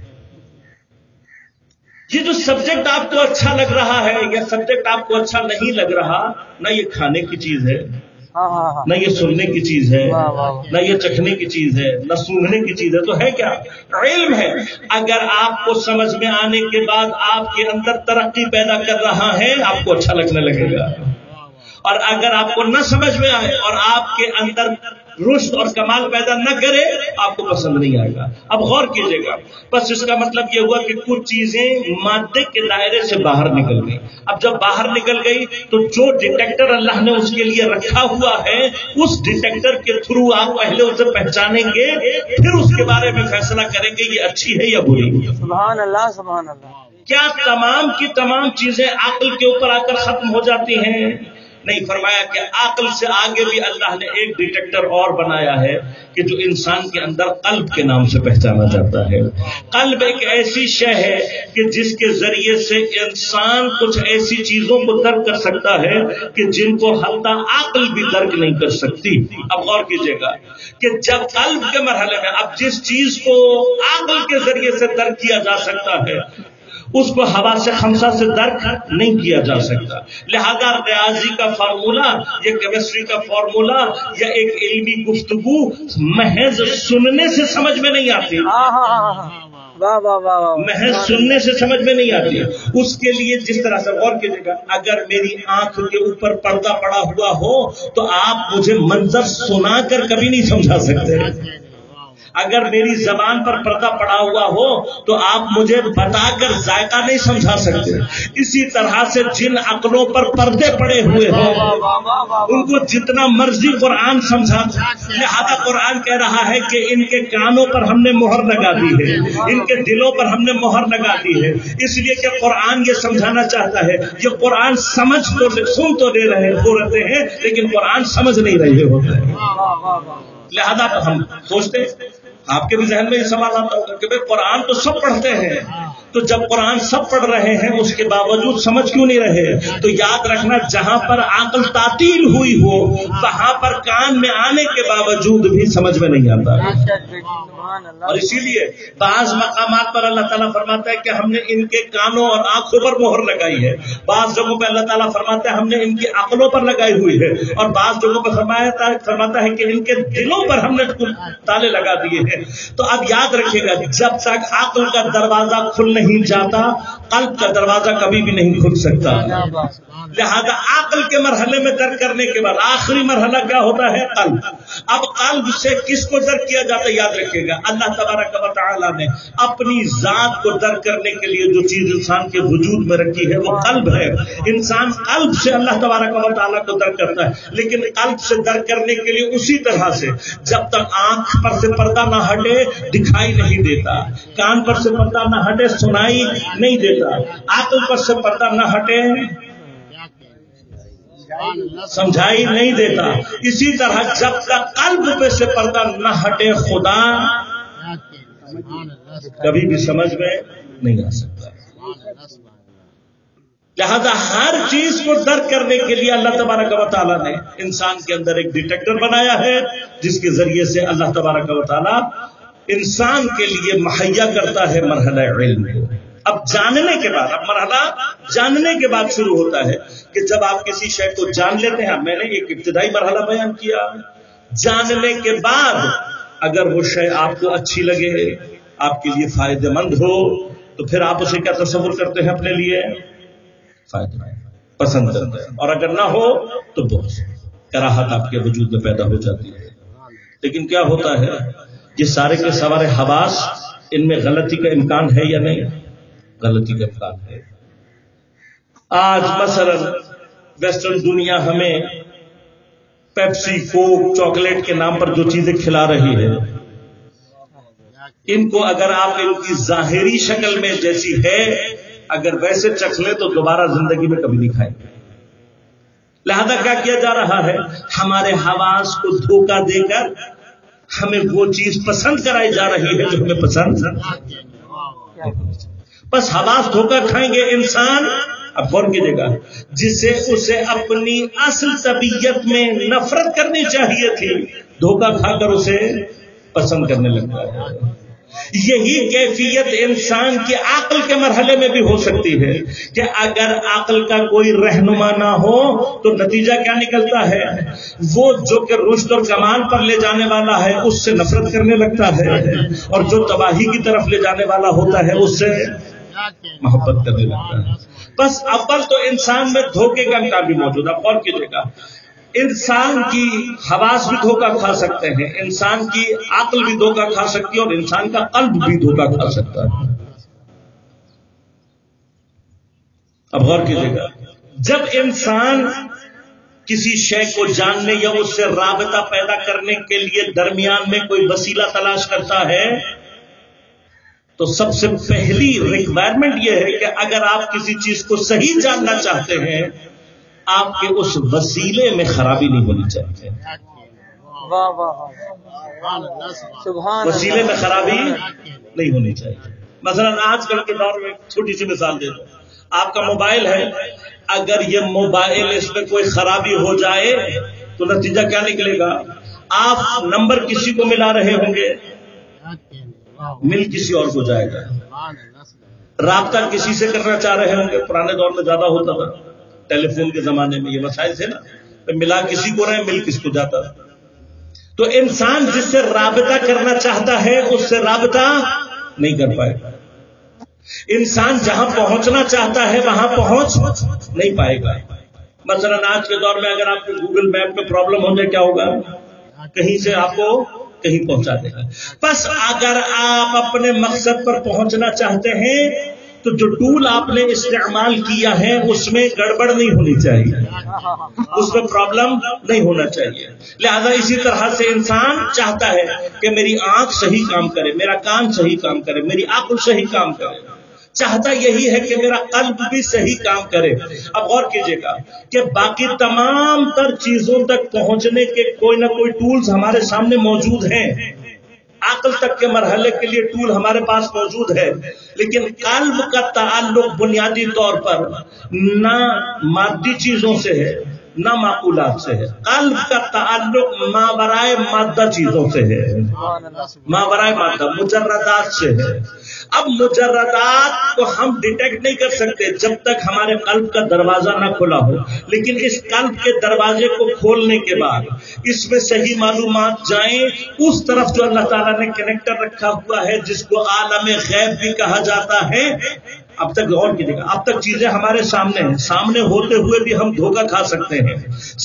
یہ جو سبجیکٹ آپ کو اچھا لگ رہا ہے یا سبجیکٹ آپ کو اچھا نہیں لگ رہا، نہ یہ کھانے کی چیز ہے، نہ یہ سننے کی چیز ہے، نہ یہ چکھنے کی چیز ہے، نہ سونگھنے کی چیز ہے، تو ہے کیا؟ علم ہے۔ اگر آپ کو سمجھ میں آنے کے بعد آپ کے اندر ترقی پیدا کر رہا ہے، آپ کو اچھا لگنے لگے گا، اور اگر آپ کو نہ سمجھ میں آئے اور آپ کے اندر رشد اور کمال پیدا نہ کرے، آپ کو پسند نہیں آئے گا۔ اب غور کیجئے گا، بس اس کا مطلب یہ ہوا کہ کچھ چیزیں مادے کے دائرے سے باہر نکل گئی۔ اب جب باہر نکل گئی تو جو ڈیٹیکٹر اللہ نے اس کے لیے رکھا ہوا ہے، اس ڈیٹیکٹر کے تھرو آپ پہلے اسے پہچانیں گے، پھر اس کے بارے میں فیصلہ کریں گے یہ اچھی ہے یا بری۔ سبحان اللہ، سبحان اللہ۔ کیا تمام کی تمام چیزیں عقل کے اوپر آ کر ختم ہو جاتی ہیں؟ نہیں، فرمایا کہ عقل سے آگے بھی اللہ نے ایک ڈیٹیکٹر اور بنایا ہے کہ جو انسان کے اندر قلب کے نام سے پہچانا جاتا ہے۔ قلب ایک ایسی شے ہے کہ جس کے ذریعے سے انسان کچھ ایسی چیزوں کو درک کر سکتا ہے کہ جن کو حتی عقل بھی درک نہیں کر سکتی۔ اب غور کیجئے گا کہ جب قلب کے مرحلے میں اب جس چیز کو عقل کے ذریعے سے درک کیا جا سکتا ہے، اس کو حواس خمسہ سے درک نہیں کیا جا سکتا۔ لہذا ریاضی کا فارمولا یا کیمسٹری کا فارمولا یا ایک علمی گفتگو محض سننے سے سمجھ میں نہیں آتی، محض سننے سے سمجھ میں نہیں آتی۔ اس کے لیے جس طرح سے غور کیجیے گا، اگر میری آنکھ کے اوپر پردہ پڑا ہوا ہو تو آپ مجھے منظر سنا کر کبھی نہیں سمجھا سکتے۔ اگر میری زبان پر پردہ پڑا ہوا ہو تو آپ مجھے بتا کر ذائقہ نہیں سمجھا سکتے۔ اسی طرح سے جن عقلوں پر پردے پڑے ہوئے ہیں ان کو جتنا مرضی قرآن سمجھا، لہذا قرآن کہہ رہا ہے کہ ان کے کانوں پر ہم نے مہر لگا دی ہے، ان کے دلوں پر ہم نے مہر لگا دی ہے، اس لیے کہ قرآن یہ سمجھانا چاہتا ہے کہ قرآن سمجھ تو سن تو دے رہے ہوتے ہیں لیکن قرآن سمجھ نہیں رہے ہوتے ہیں۔ لہذا ہم سوچتے آپ کے بھی ذہن میں یہ سوال آتا ہوگا کہ بھائی قرآن تو سب پڑھتے ہیں، تو جب قرآن سب پڑھ رہے ہیں اس کے باوجود سمجھ کیوں نہیں رہے؟ تو یاد رکھنا، جہاں پر عقل تعطیل ہوئی ہو وہاں پر کان میں آنے کے باوجود بھی سمجھ میں نہیں آتا۔ اور اسی لیے بعض مقامات پر اللہ تعالیٰ فرماتا ہے کہ ہم نے ان کے کانوں اور آنکھوں پر مہر لگائی ہے، بعض جگہوں پہ اللہ تعالیٰ فرماتا ہے ہم نے ان کی عقلوں پر لگائی ہوئی ہے، اور بعض جگہوں پر فرماتا ہے کہ ان کے دلوں پر ہم نے تالے لگا دیے ہیں۔ تو اب یاد رکھیے گا، جب تک عقل کا دروازہ کھل نہیں جاتا قلب کا دروازہ کبھی بھی نہیں کھل سکتا۔ لہذا عقل کے مرحلے میں درک کرنے کے بعد آخری مرحلہ کیا ہوتا ہے؟ قلب۔ اب قلب سے کس کو درک کیا جاتا ہے؟ یاد رکھیے گا، اللہ تبارک و تعالیٰ نے اپنی ذات کو درک کرنے کے لیے جو چیز انسان کے وجود میں رکھی ہے وہ قلب ہے۔ انسان قلب سے اللہ تبارک و تعالیٰ کو درک کرتا ہے، لیکن قلب سے درک کرنے کے لیے اسی طرح سے جب تک آنکھ پر سے پردہ نہ ہٹے دکھائی نہیں دیتا، کان پر سے پردہ نہ ہٹے سنائی نہیں دیتا، عقل پر سے پردہ نہ ہٹے سمجھائی نہیں دیتا۔ اسی طرح جب تک قلب پہ سے پردہ نہ ہٹے خدا کبھی بھی سمجھ میں نہیں آ سکتا۔ لہذا ہر چیز کو درک کرنے کے لیے اللہ تبارک و تعالیٰ نے انسان کے اندر ایک ڈیٹیکٹر بنایا ہے، جس کے ذریعے سے اللہ تبارک و تعالیٰ انسان کے لیے مہیا کرتا ہے مرحلہ علم کو۔ اب جاننے کے بعد، اب مرحلہ جاننے کے بعد شروع ہوتا ہے کہ جب آپ کسی شے کو جان لیتے ہیں، میں نے ایک ابتدائی مرحلہ بیان کیا، جاننے کے بعد اگر وہ شے آپ کو اچھی لگے، آپ کے لیے فائدہ مند ہو، تو پھر آپ اسے کیا تصور کرتے ہیں؟ اپنے لیے فائدہ مند پسند کرتے ہیں، اور اگر نہ ہو تو بہت کراہت آپ کے وجود میں پیدا ہو جاتی ہے۔ لیکن کیا ہوتا ہے، یہ سارے کے سوارے حواس، ان میں غلطی کا امکان ہے یا نہیں؟ غلطی کا امکان ہے۔ آج مثلا ویسٹرن دنیا ہمیں پیپسی، کوک، چاکلیٹ کے نام پر جو چیزیں کھلا رہی ہے، ان کو اگر آپ ان کی ظاہری شکل میں جیسی ہے اگر ویسے چکھ لیں تو دوبارہ زندگی میں کبھی نہیں کھائیں گے۔ لہذا کیا کیا جا رہا ہے؟ ہمارے حواس کو دھوکہ دے کر ہمیں وہ چیز پسند کرائی جا رہی ہے جو ہمیں پسند۔ بس حواس دھوکہ کھائیں گے انسان، اب غور کیجیے گا، جسے اسے اپنی اصل طبیعت میں نفرت کرنی چاہیے تھی، دھوکہ کھا کر اسے پسند کرنے لگتا ہے۔ یہی کیفیت انسان کی عقل کے مرحلے میں بھی ہو سکتی ہے کہ اگر عقل کا کوئی رہنما نہ ہو تو نتیجہ کیا نکلتا ہے؟ وہ جو کہ رشد اور کمال پر لے جانے والا ہے اس سے نفرت کرنے لگتا ہے، اور جو تباہی کی طرف لے جانے والا ہوتا ہے اس سے محبت کرنے لگتا ہے۔ بس اول تو انسان میں دھوکے کا امکان بھی موجود ہے۔ غور کیجیے گا، انسان کی حواس بھی دھوکہ کھا سکتے ہیں، انسان کی عقل بھی دھوکہ کھا سکتی ہے، اور انسان کا قلب بھی دھوکہ کھا سکتا ہے۔ اب غور کیجیے گا، جب انسان کسی شے کو جاننے یا اس سے رابطہ پیدا کرنے کے لیے درمیان میں کوئی وسیلہ تلاش کرتا ہے تو سب سے پہلی ریکوائرمنٹ یہ ہے کہ اگر آپ کسی چیز کو صحیح جاننا چاہتے ہیں آپ کے اس وسیلے میں خرابی نہیں ہونی چاہیے۔ وسیلے میں خرابی نہیں ہونی چاہیے۔ مثلا آج کل کے دور میں چھوٹی سی مثال دے دو، آپ کا موبائل ہے، اگر یہ موبائل اس میں کوئی خرابی ہو جائے تو نتیجہ کیا نکلے گا؟ آپ نمبر کسی کو ملا رہے ہوں گے، مل کسی اور کو جائے گا۔ رابطہ کسی سے کرنا چاہ رہے ہوں گے، پرانے دور میں زیادہ ہوتا تھا، ٹیلی فون کے زمانے میں یہ مسائل تھے نا، ملا کسی کو رہے مل کس کو جاتا۔ تو انسان جس سے رابطہ کرنا چاہتا ہے اس سے رابطہ نہیں کر پائے گا۔ انسان جہاں پہنچنا چاہتا ہے وہاں پہنچ نہیں پائے گا۔ مثلا آج کے دور میں اگر آپ کو گوگل میپ میں پرابلم ہو جائے کیا ہوگا؟ کہیں سے آپ کو کہیں پہنچا دے گا۔ بس اگر آپ اپنے مقصد پر پہنچنا چاہتے ہیں تو جو ٹول آپ نے استعمال کیا ہے اس میں گڑبڑ نہیں ہونی چاہیے، اس میں پرابلم نہیں ہونا چاہیے۔ لہذا اسی طرح سے انسان چاہتا ہے کہ میری آنکھ صحیح کام کرے، میرا کان صحیح کام کرے، میری عقل صحیح کام کرے، چاہتا یہی ہے کہ میرا قلب بھی صحیح کام کرے۔ اب غور کیجیے گا کہ باقی تمام تر چیزوں تک پہنچنے کے کوئی نہ کوئی ٹولز ہمارے سامنے موجود ہیں۔ عقل تک کے مرحلے کے لیے ٹول ہمارے پاس موجود ہے، لیکن قلب کا تعلق بنیادی طور پر نہ مادی چیزوں سے ہے نہ معقولات سے ہے. قلب کا تعلق ماورائے مادہ چیزوں سے ہے، ماورائے مادہ مجردات سے ہے. اب مجردات کو ہم ڈیٹیکٹ نہیں کر سکتے جب تک ہمارے قلب کا دروازہ نہ کھلا ہو، لیکن اس قلب کے دروازے کو کھولنے کے بعد اس میں صحیح معلومات جائیں اس طرف جو اللہ تعالیٰ نے کنیکٹر رکھا ہوا ہے، جس کو عالم غیب بھی کہا جاتا ہے. اب تک غور کیجیے گا، اب تک چیزیں ہمارے سامنے ہیں، سامنے ہوتے ہوئے بھی ہم دھوکہ کھا سکتے ہیں،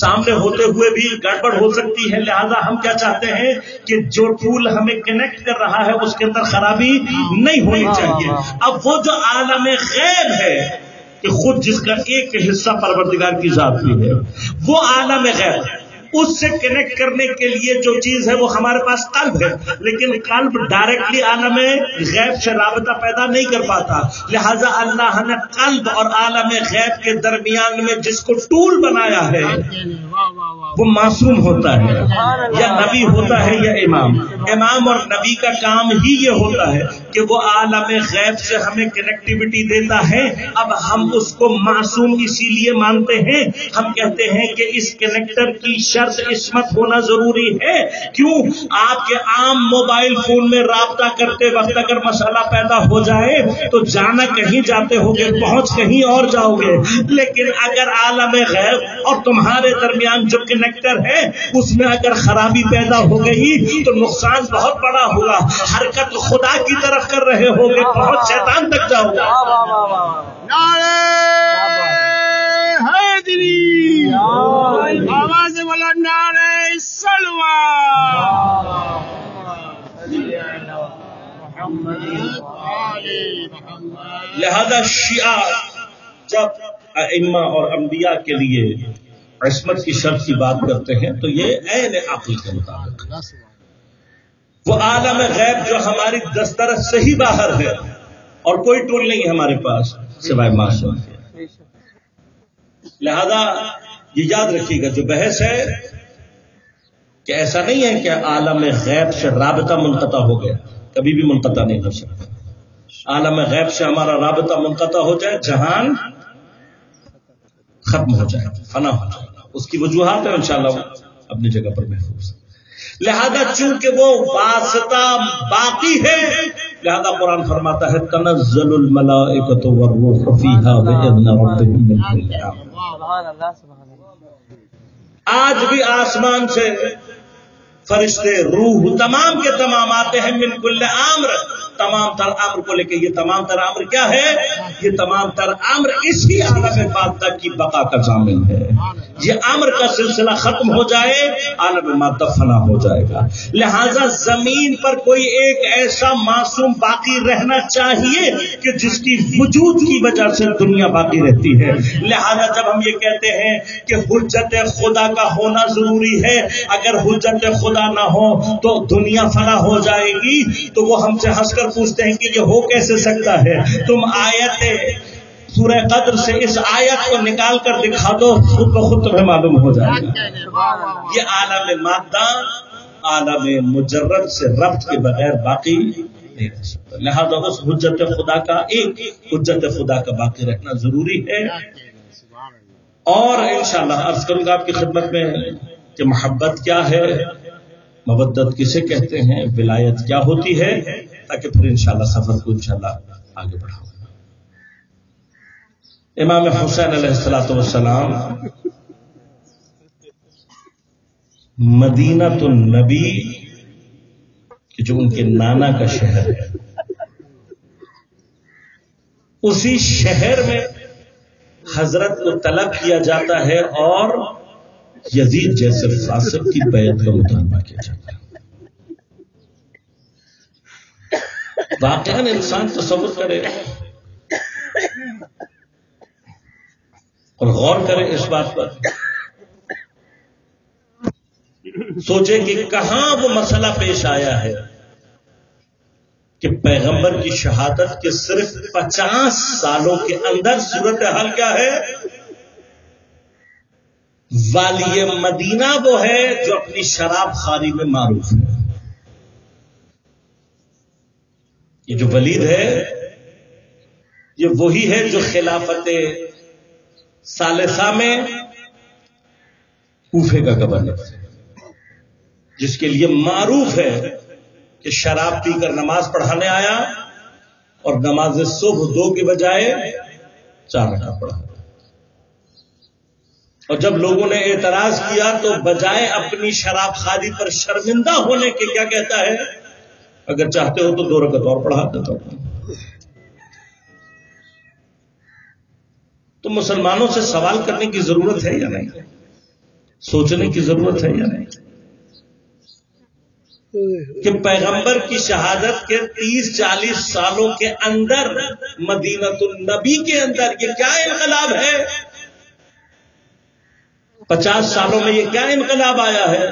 سامنے ہوتے ہوئے بھی گڑبڑ ہو سکتی ہے. لہذا ہم کیا چاہتے ہیں کہ جو ٹول ہمیں کنیکٹ کر رہا ہے اس کے اندر خرابی نہیں ہونی چاہیے. اب وہ جو عالم غیب ہے کہ خود جس کا ایک حصہ پروردگار کی ذات بھی ہے، وہ عالم غیب ہے، اس سے کنیکٹ کرنے کے لیے جو چیز ہے وہ ہمارے پاس قلب ہے، لیکن قلب ڈائریکٹلی عالم غیب سے رابطہ پیدا نہیں کر پاتا. لہذا اللہ نے قلب اور عالم غیب کے درمیان میں جس کو ٹول بنایا ہے وہ معصوم ہوتا ہے، یا نبی ہوتا ہے یا امام. امام اور نبی کا کام ہی یہ ہوتا ہے کہ وہ عالم غیب سے ہمیں کنیکٹیوٹی دیتا ہے. اب ہم اس کو معصوم اسی لیے مانتے ہیں، ہم کہتے ہیں کہ اس کنیکٹر کی شرط عصمت ہونا ضروری ہے. کیوں؟ آپ کے عام موبائل فون میں رابطہ کرتے وقت اگر مسئلہ پیدا ہو جائے تو جانا کہیں جاتے ہو گے، پہنچ کہیں اور جاؤ گے، لیکن اگر عالم غیب اور تمہارے درمیان جو کنیکٹر ہے اس میں اگر خرابی پیدا ہو گئی تو نقصان بہت بڑا ہوگا. حرکت خدا کی طرف کر رہے ہوگے، پہنچ شیطان تک جاؤ گے. نعرہ حیدری، آواز والا نعرہ سلوى. لہذا شیعہ جب ائمہ اور انبیاء کے لیے عصمت کی شرط کی بات کرتے ہیں تو یہ عین عقل کے مطابق وہ عالم غیب جو ہماری دسترس سے ہی باہر ہے اور کوئی ٹول نہیں ہے ہمارے پاس سوائے معصوم کے. لہذا یہ یاد رکھیے گا جو بحث ہے کہ ایسا نہیں ہے کہ عالم غیب سے رابطہ منقطع ہو گیا، کبھی بھی منقطع نہیں ہو سکتا. عالم غیب سے ہمارا رابطہ منقطع ہو جائے، جہان ختم ہو جائے، فنا ہو جائے. اس کی وجوہات ہیں انشاءاللہ اپنی جگہ پر محفوظ. لہذا چونکہ وہ واسطہ باقی ہے، لہذا قرآن فرماتا ہے تنزل الملائکۃ والروح فیہا بإذن ربہم من کل امر. آج بھی آسمان سے فرشتے روح تمام کے تمام آتے ہیں، من کل امر، تمام تر امر کو لے کے. یہ تمام تر امر کیا ہے؟ یہ تمام تر امر اسی عالم مادہ کی بقا کا ضامن ہے. یہ امر کا سلسلہ ختم ہو جائے، عالم مادہ فنا ہو جائے گا. لہذا زمین پر کوئی ایک ایسا معصوم باقی رہنا چاہیے کہ جس کی وجود کی وجہ سے دنیا باقی رہتی ہے. لہذا جب ہم یہ کہتے ہیں کہ حجت خدا کا ہونا ضروری ہے، اگر حجت خدا نہ ہو تو دنیا فنا ہو جائے گی، تو وہ ہم سے ہنس کر پوچھتے ہیں کہ یہ ہو کیسے سکتا ہے؟ تم آیت سورہ قدر سے اس آیت کو نکال کر دکھا دو، خود بخود تمہیں معلوم ہو جائے گا. یہ عالم مادہ عالم مجرد سے ربط کے بغیر باقی نہیں رہ سکتا. لہذا اس حجت خدا کا ایک حجت خدا کا باقی رہنا ضروری ہے. اور انشاءاللہ عرض کروں گا آپ کی خدمت میں کہ محبت کیا ہے، مودت کسے کہتے ہیں، ولایت کیا ہوتی ہے، تاکہ پھر انشاءاللہ سفر کو انشاءاللہ آگے بڑھاؤں. امام حسین علیہ السلام مدینہ النبی کہ جو ان کے نانا کا شہر ہے، اسی شہر میں حضرت کو طلب کیا جاتا ہے اور یزید جیسے فاسق کی بیعت کا مطالبہ کیا جاتا ہے. واقعاً انسان تصور کرے اور غور کرے اس بات پر، سوچے کہ کہاں وہ مسئلہ پیش آیا ہے کہ پیغمبر کی شہادت کے صرف 50 سالوں کے اندر صورتحال کیا ہے؟ والی مدینہ وہ ہے جو اپنی شراب خواری میں معروف ہے. یہ جو ولید ہے یہ وہی ہے جو خلافت ثالثہ میں کوفے کا گورنر ہے، جس کے لیے معروف ہے کہ شراب پی کر نماز پڑھانے آیا اور نماز صبح 2 کے بجائے 4 رکعت پڑھا، اور جب لوگوں نے اعتراض کیا تو بجائے اپنی شراب خاری پر شرمندہ ہونے کے کیا کہتا ہے، اگر چاہتے ہو تو 2 رکعت اور پڑھا دیتا ہوں۔ تو مسلمانوں سے سوال کرنے کی ضرورت ہے یا نہیں، سوچنے کی ضرورت ہے یا نہیں کہ پیغمبر کی شہادت کے 30-40 سالوں کے اندر مدینہ النبی کے اندر یہ کیا انقلاب ہے، 50 سالوں میں یہ کیا انقلاب آیا ہے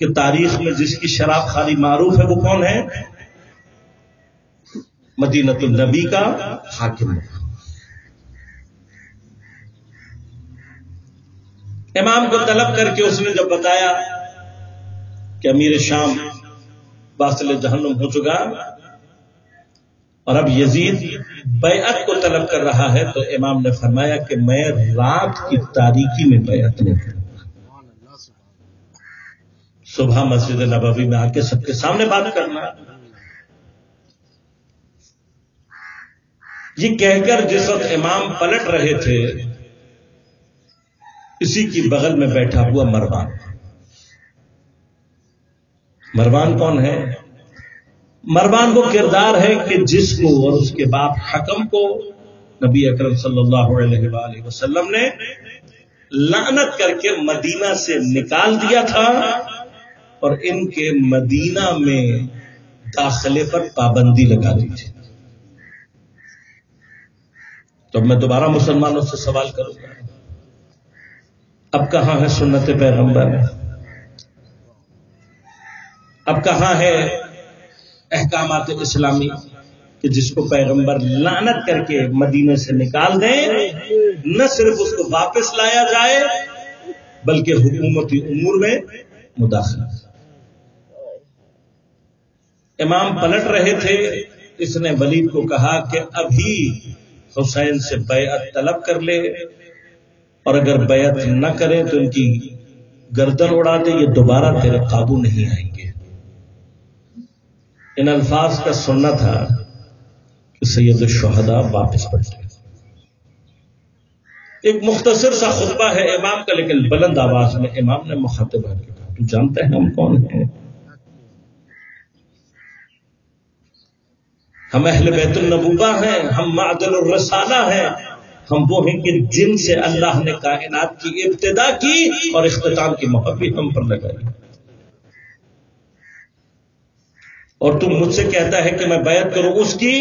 کہ تاریخ میں جس کی شراب خاری معروف ہے وہ کون ہے، مدینہ النبی کا حاکم۔ امام کو طلب کر کے اس نے جب بتایا کہ امیر شام واصل جہنم ہو چکا اور اب یزید بیعت کو طلب کر رہا ہے، تو امام نے فرمایا کہ میں رات کی تاریکی میں بیعت نہیں کروں، صبح مسجد نبوی میں آ کے سب کے سامنے بات کرنا۔ یہ کہہ کر جس وقت امام پلٹ رہے تھے، اسی کی بغل میں بیٹھا ہوا مروان۔ مروان کون ہے؟ مروان وہ کردار ہے کہ جس کو اور اس کے باپ حکم کو نبی اکرم صلی اللہ علیہ وآلہ وسلم نے لعنت کر کے مدینہ سے نکال دیا تھا اور ان کے مدینہ میں داخلے پر پابندی لگا دی تھی۔ تو میں دوبارہ مسلمانوں سے سوال کروں گا، اب کہاں ہے سنت پیغمبر، اب کہاں ہے احکامات اسلامی کہ جس کو پیغمبر لعنت کر کے مدینے سے نکال دیں، نہ صرف اس کو واپس لایا جائے بلکہ حکومتی امور میں مداخلت۔ امام پلٹ رہے تھے، اس نے ولید کو کہا کہ ابھی حسین سے بیعت طلب کر لے، اور اگر بیعت نہ کرے تو ان کی گردن اڑا دے، یہ دوبارہ تیرے قابو نہیں آئیں گے۔ ان الفاظ کا سننا تھا کہ سید الشہداء واپس پلٹ گئے۔ ایک مختصر سا خطبہ ہے امام کا، لیکن بلند آواز میں امام نے مخاطب کر کے کہا، تو جانتے ہیں ہم کون ہیں؟ ہم اہل بیت النبوہ ہیں، ہم معدن الرسالہ ہیں، ہم وہ ہیں کہ جن سے اللہ نے کائنات کی ابتدا کی اور اختتام کی مہر بھی ہم پر لگائی، اور تم مجھ سے کہتا ہے کہ میں بیعت کروں اس کی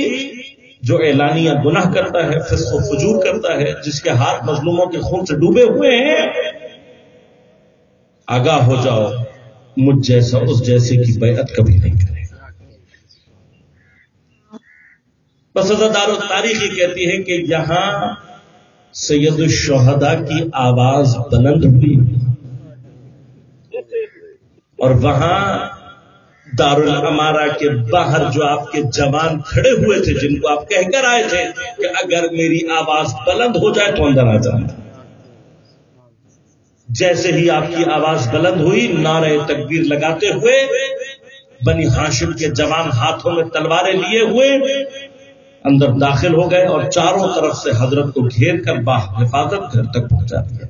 جو اعلانیہ گناہ کرتا ہے، فسق و فجور کرتا ہے، جس کے ہاتھ مظلوموں کے خون سے ڈوبے ہوئے ہیں۔ آگاہ ہو جاؤ، مجھ جیسا اس جیسے کی بیعت کبھی نہیں کرے۔ بس تاریخ یہ کہتی ہے کہ یہاں سید الشہداء کی آواز بلند ہوئی، اور وہاں دارالعمارہ کے باہر جو آپ کے جوان کھڑے ہوئے تھے، جن کو آپ کہہ کر آئے تھے کہ اگر میری آواز بلند ہو جائے تو اندر آ جانا، جیسے ہی آپ کی آواز بلند ہوئی، نعرہ تکبیر لگاتے ہوئے بنی ہاشم کے جوان ہاتھوں میں تلواریں لیے ہوئے اندر داخل ہو گئے اور چاروں طرف سے حضرت کو گھیر کر باحفاظت گھر تک پہنچا دیا۔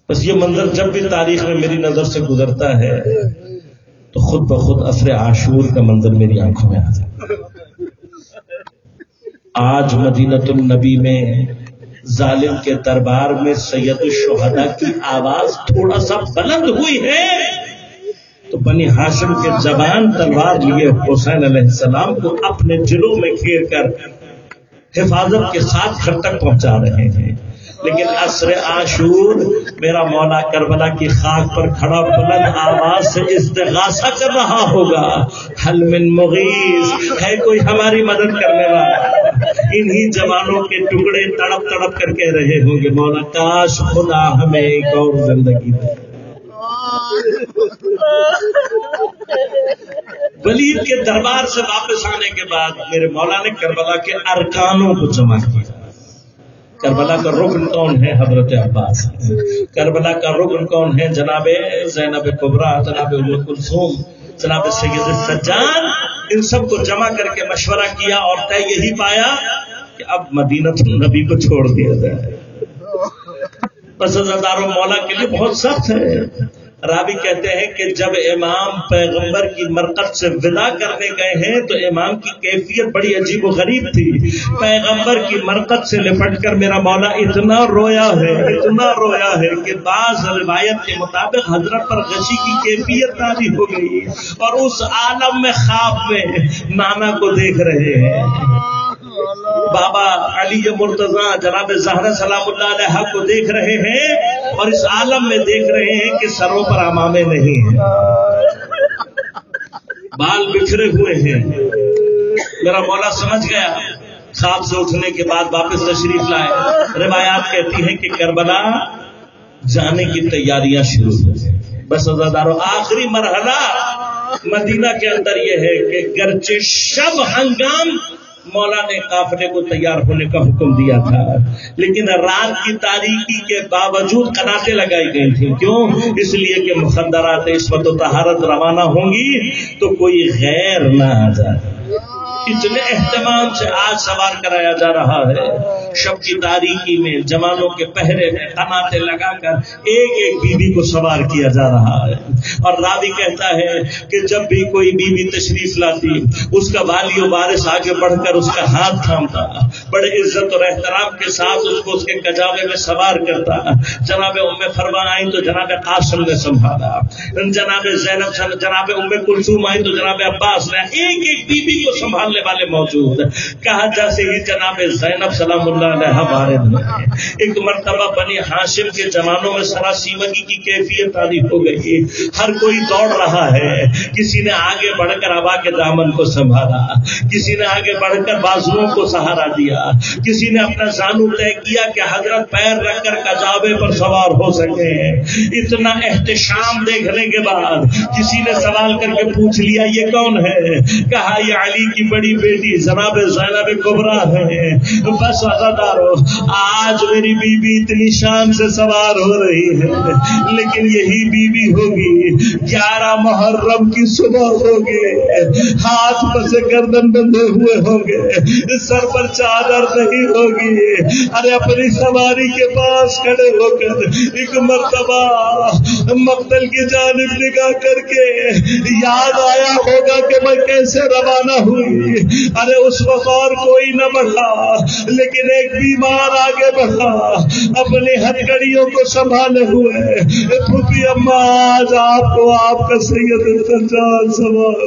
بس یہ منظر جب بھی تاریخ میں میری نظر سے گزرتا ہے تو خود بخود عصر عاشور کا منظر میری آنکھوں میں آ جاتا ہے۔ آج مدینہ النبی میں ظالم کے دربار میں سید الشہداء کی آواز تھوڑا سا بلند ہوئی ہے تو بنی ہاشم کے جوان تلوار لیے حسین علیہ السلام کو اپنے جلوں میں گھیر کر حفاظت کے ساتھ گھر تک پہنچا رہے ہیں۔ لیکن عصر عاشور میرا مولا کربلا کی خاک پر کھڑا بلند آواز سے استغاثہ کر رہا ہوگا، حل من مغیث، ہے کوئی ہماری مدد کرنے والا؟ انہی جوانوں کے ٹکڑے تڑپ تڑپ کر کہہ رہے ہوں گے، مولا کاش خدا ہمیں ایک اور زندگی دے۔ ولید کے دربار سے واپس آنے کے بعد میرے مولا نے کربلا کے ارکانوں کو جمع کیا. کربلا کا رکن کون ہے؟ حضرت عباس. کربلا کا رکن کون ہے؟ جناب زینب کبریٰ، جناب ام کلثوم، جناب سید سجاد. ان سب کو جمع کر کے مشورہ کیا اور طے یہی پایا کہ اب مدینہ النبی کو چھوڑ دیا جائے. بس عزاداروں مولا کے لیے بہت سخت ہے. راوی کہتے ہیں کہ جب امام پیغمبر کی مرقد سے ودا کرنے گئے ہیں تو امام کی کیفیت بڑی عجیب و غریب تھی. پیغمبر کی مرقد سے لپٹ کر میرا مولا اتنا رویا ہے کہ بعض روایت کے مطابق حضرت پر غشی کی کیفیت تاری ہو گئی اور اس عالم میں خواب میں نانا کو دیکھ رہے ہیں، بابا علی مرتضیٰ جناب زہرا سلام اللہ علیہ کو دیکھ رہے ہیں اور اس عالم میں دیکھ رہے ہیں کہ سروں پر امامے نہیں ہیں، بال بکھرے ہوئے ہیں. میرا مولا سمجھ گیا. خواب سے اٹھنے کے بعد واپس تشریف لائے. روایات کہتی ہیں کہ کربلا جانے کی تیاریاں شروع ہو گئی. بس عزاداروں آخری مرحلہ مدینہ کے اندر یہ ہے کہ گرچہ شب ہنگام مولا نے قافلے کو تیار ہونے کا حکم دیا تھا، لیکن رات کی تاریکی کے باوجود قناتیں لگائی گئی تھی. کیوں؟ اس لیے کہ مخدرات عصمت و طہارت روانہ ہوں گی تو کوئی غیر نہ آ جائے. اتنے اہتمام سے آج سوار کرایا جا رہا ہے. شب کی تاریکی میں جوانوں کے پہرے میں قناتیں لگا کر ایک ایک بیوی کو سوار کیا جا رہا ہے. اور راوی کہتا ہے کہ جب بھی کوئی بیوی تشریف لاتی اس کا والی و وارث آگے بڑھ کر اس کا ہاتھ تھامتا، بڑے عزت اور احترام کے ساتھ اس کو اس کے کجاوے میں سوار کرتا. جناب ام فرمان آئی تو جناب قاسم نے سنبھالا، جناب زینب جناب ام کلثوم آئی تو جناب عباس نے، ایک ایک بیوی کو سنبھالنے والے موجود. کہا جیسے ہی جناب زینب سلام اللہ علیہ وارد ہوئے، ایک مرتبہ بنی ہاشم کے جوانوں میں سراسیمگی کی کیفیت تاری ہو گئی. ہر کوئی دوڑ رہا ہے. کسی نے آگے بڑھ کر ابا کے دامن کو سنبھالا، کسی نے آگے بڑھ کر بازوؤں کو سہارا دیا، کسی نے اپنا زانو طے کیا کہ حضرت پیر رکھ کر کجاوے پر سوار ہو سکے. اتنا احتشام دیکھنے کے بعد کسی نے سوال کر کے پوچھ لیا یہ کون ہے؟ کہا یہ علی کی بڑی بیٹی جناب زینب کبریٰ ہے. بس عزادارو آج میری بیوی اتنی شان سے سوار ہو رہی ہے، لیکن یہی بیوی ہوگی 11 محرم کی صبح ہوگی، ہاتھ پر سے گردن بندھے ہوئے ہوں گے، سر پر چادر نہیں ہوگی. ارے اپنی سواری کے پاس کھڑے ہو کر ایک مرتبہ مقتل کی جانب نگاہ کر کے یاد آیا ہوگا کہ میں کیسے روانہ ہوئی. ارے اس وقت اور کوئی نہ بڑھا، لیکن ایک بیمار آگے بڑھا اپنی ہتھکڑیوں کو سنبھالے ہوئے. پھوپھی اماں آج آپ کو آپ کا سید سجاد سوال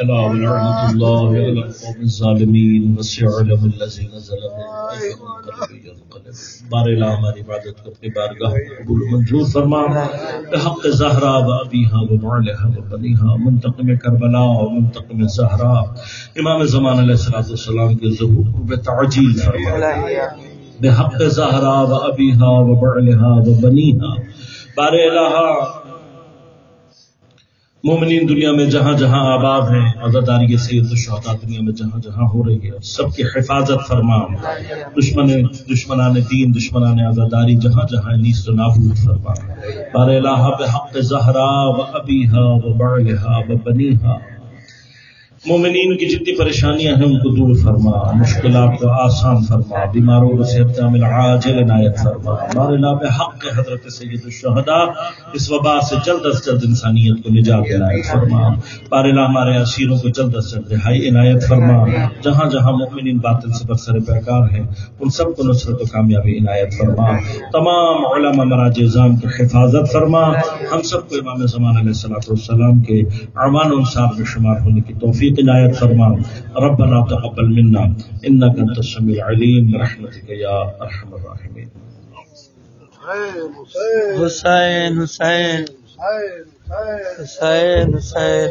الا ولعنة الله على القوم الظالمين وسيعلم الذين ظلموا أي منقلب ينقلب. بار الہ ہماری عبادت کو اپنی بارگاہ میں قبول منظور فرما بحق زہرا و ابیہا و بعلہا و بنیہا، منتقم کربلا و منتقم زہرا امام زمان علیہ السلام کے ظہور کو بتعجیل فرما بحق زہرا و ابیہا و بعلہا و بنیہا. بار الہ مومنین دنیا میں جہاں جہاں آباد ہیں، عزاداری سید الشہداء دنیا میں جہاں جہاں ہو رہی ہے، سب کی حفاظت فرما. دشمنان دین، دشمنان عزاداری جہاں جہاں نیست و نابود فرما. بار الہ بحق زہرا و ابیہا و بعلہا و بنیہا. مومنین کی جتنی پریشانیاں ہیں ان کو دور فرما، مشکلات کو آسان فرما، بیماروں کو صحت کامل عاجل عنایت فرما. بار الہ بحق حضرت سید الشہداء اس وبا سے جلد از جلد انسانیت کو نجات عنایت فرما. بار الہ ہمارے اسیروں کو جلد از جلد رہائی عنایت فرما. جہاں جہاں مومنین باطل سے برسر پیکار ہیں ان سب کو نصرت و کامیابی عنایت فرما. تمام علماء مراجع نظام کی حفاظت فرما. ہم سب کو امام زمان علیہ السلام کے اعوان و انصار میں شمار ہونے کی توفیق عنایت فرما. ربنا تقبل منا انك انت السميع العليم برحمتك يا ارحم الراحمين. حسین حسین حسین حسین.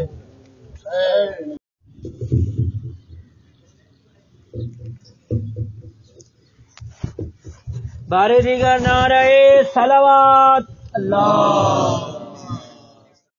بار دیگر نعرہ صلوات اللہ